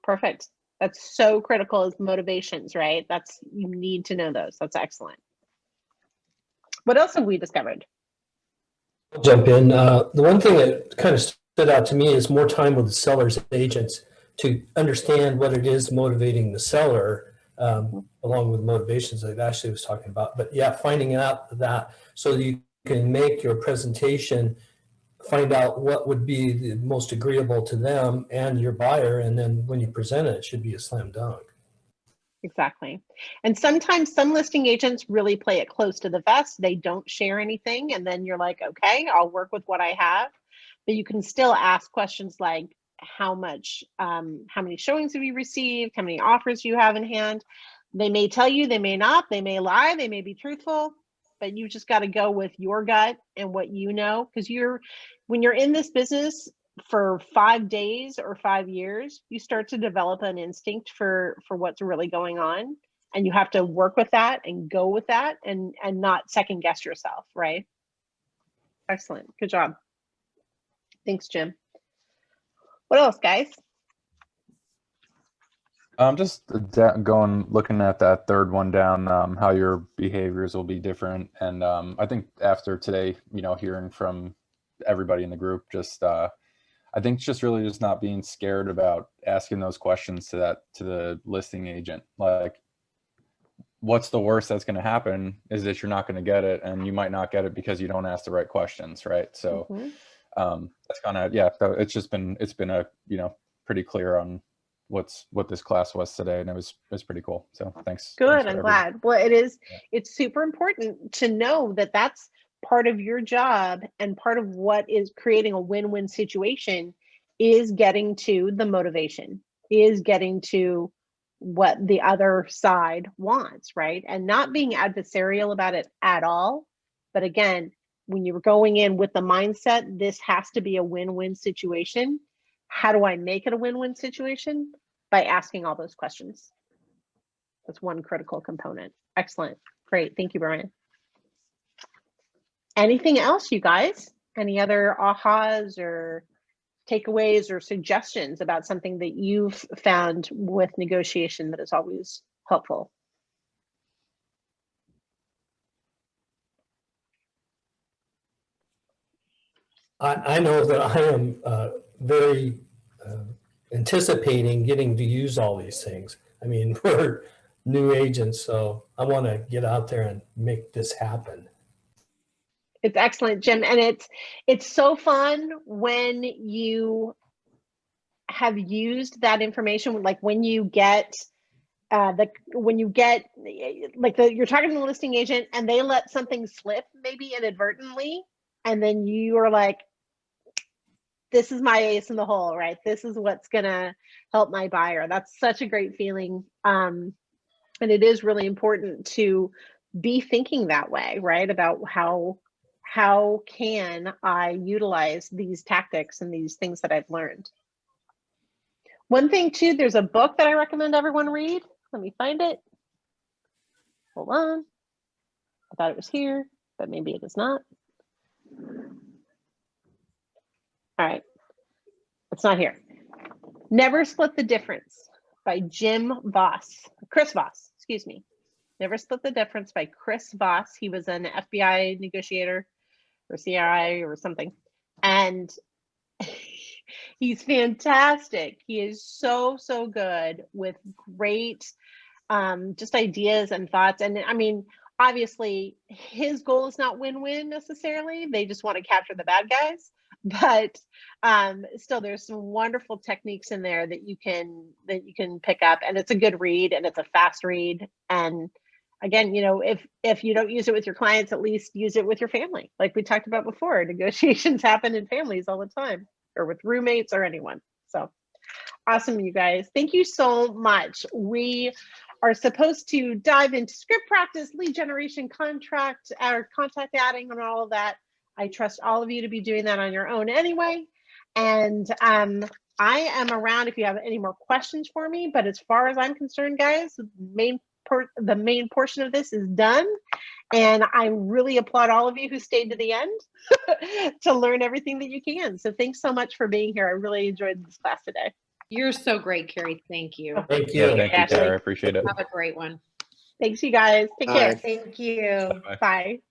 Perfect. That's so critical, is motivations, right? You need to know those. That's excellent. What else have we discovered? I'll jump in. The one thing that kind of stood out to me is more time with the seller's agents to understand what it is motivating the seller, along with motivations that Ashley was talking about. But yeah, finding out that so that you can make your presentation, find out what would be the most agreeable to them and your buyer. And then when you present it, it should be a slam dunk. Exactly. And sometimes some listing agents really play it close to the vest. They don't share anything. And then you're like, okay, I'll work with what I have. But you can still ask questions like how many showings have you received? How many offers you have in hand? They may tell you, they may not, they may lie, they may be truthful, but you just got to go with your gut and what you know. Because when you're in this business for 5 days or 5 years, you start to develop an instinct for what's really going on. And you have to work with that and go with that and not second guess yourself, right? Excellent. Good job. Thanks, Jim. What else, guys? Just looking at that third one down, how your behaviors will be different. And I think after today, hearing from everybody in the group, I think it's just really just not being scared about asking those questions to the listing agent. Like, what's the worst that's going to happen is that you're not going to get it, and you might not get it because you don't ask the right questions, right? So that's kind of, it's been a pretty clear on what this class was today, and it was pretty cool. So thanks. Good. I'm glad. Well, it's super important to know that that's part of your job, and part of what is creating a win-win situation is getting to the motivation, is getting to what the other side wants, right? And not being adversarial about it at all. But again, when you're going in with the mindset, this has to be a win-win situation. How do I make it a win-win situation? By asking all those questions. That's one critical component. Excellent. Great. Thank you, Brian. Anything else, you guys? Any other ahas or takeaways or suggestions about something that you've found with negotiation that is always helpful? I know that I am very anticipating getting to use all these things. I mean, we're new agents, so I want to get out there and make this happen. It's excellent, Jim. And it's so fun when you have used that information, like when you get you're talking to the listing agent and they let something slip, maybe inadvertently, and then you are like, this is my ace in the hole, right? This is what's gonna help my buyer. That's such a great feeling. And it is really important to be thinking that way, right? About how can I utilize these tactics and these things that I've learned. One thing too, there's a book that I recommend everyone read. Let me find it. Hold on. I thought it was here, but maybe it is not. All right. It's not here. Never Split the Difference by Chris Voss, excuse me. Never Split the Difference by Chris Voss. He was an FBI negotiator or CRI or something. And he's fantastic. He is so good with great just ideas and thoughts. And I mean, obviously his goal is not win-win necessarily. They just want to capture the bad guys. But still, there's some wonderful techniques in there that you can pick up, and it's a good read and it's a fast read. And again, you know, if you don't use it with your clients, at least use it with your family. Like we talked about before, negotiations happen in families all the time, or with roommates or anyone. So awesome, you guys. Thank you so much. We are supposed to dive into script practice, lead generation, contact adding, and all of that. I trust all of you to be doing that on your own anyway. And I am around if you have any more questions for me. But as far as I'm concerned, guys, the main portion of this is done. And I really applaud all of you who stayed to the end to learn everything that you can. So thanks so much for being here. I really enjoyed this class today. You're so great, Carrie. Thank you. Thank you. Yeah, thank you, Ashley. Tara. I appreciate it. Have a great one. Thanks, you guys. Take care. Thank you. Bye.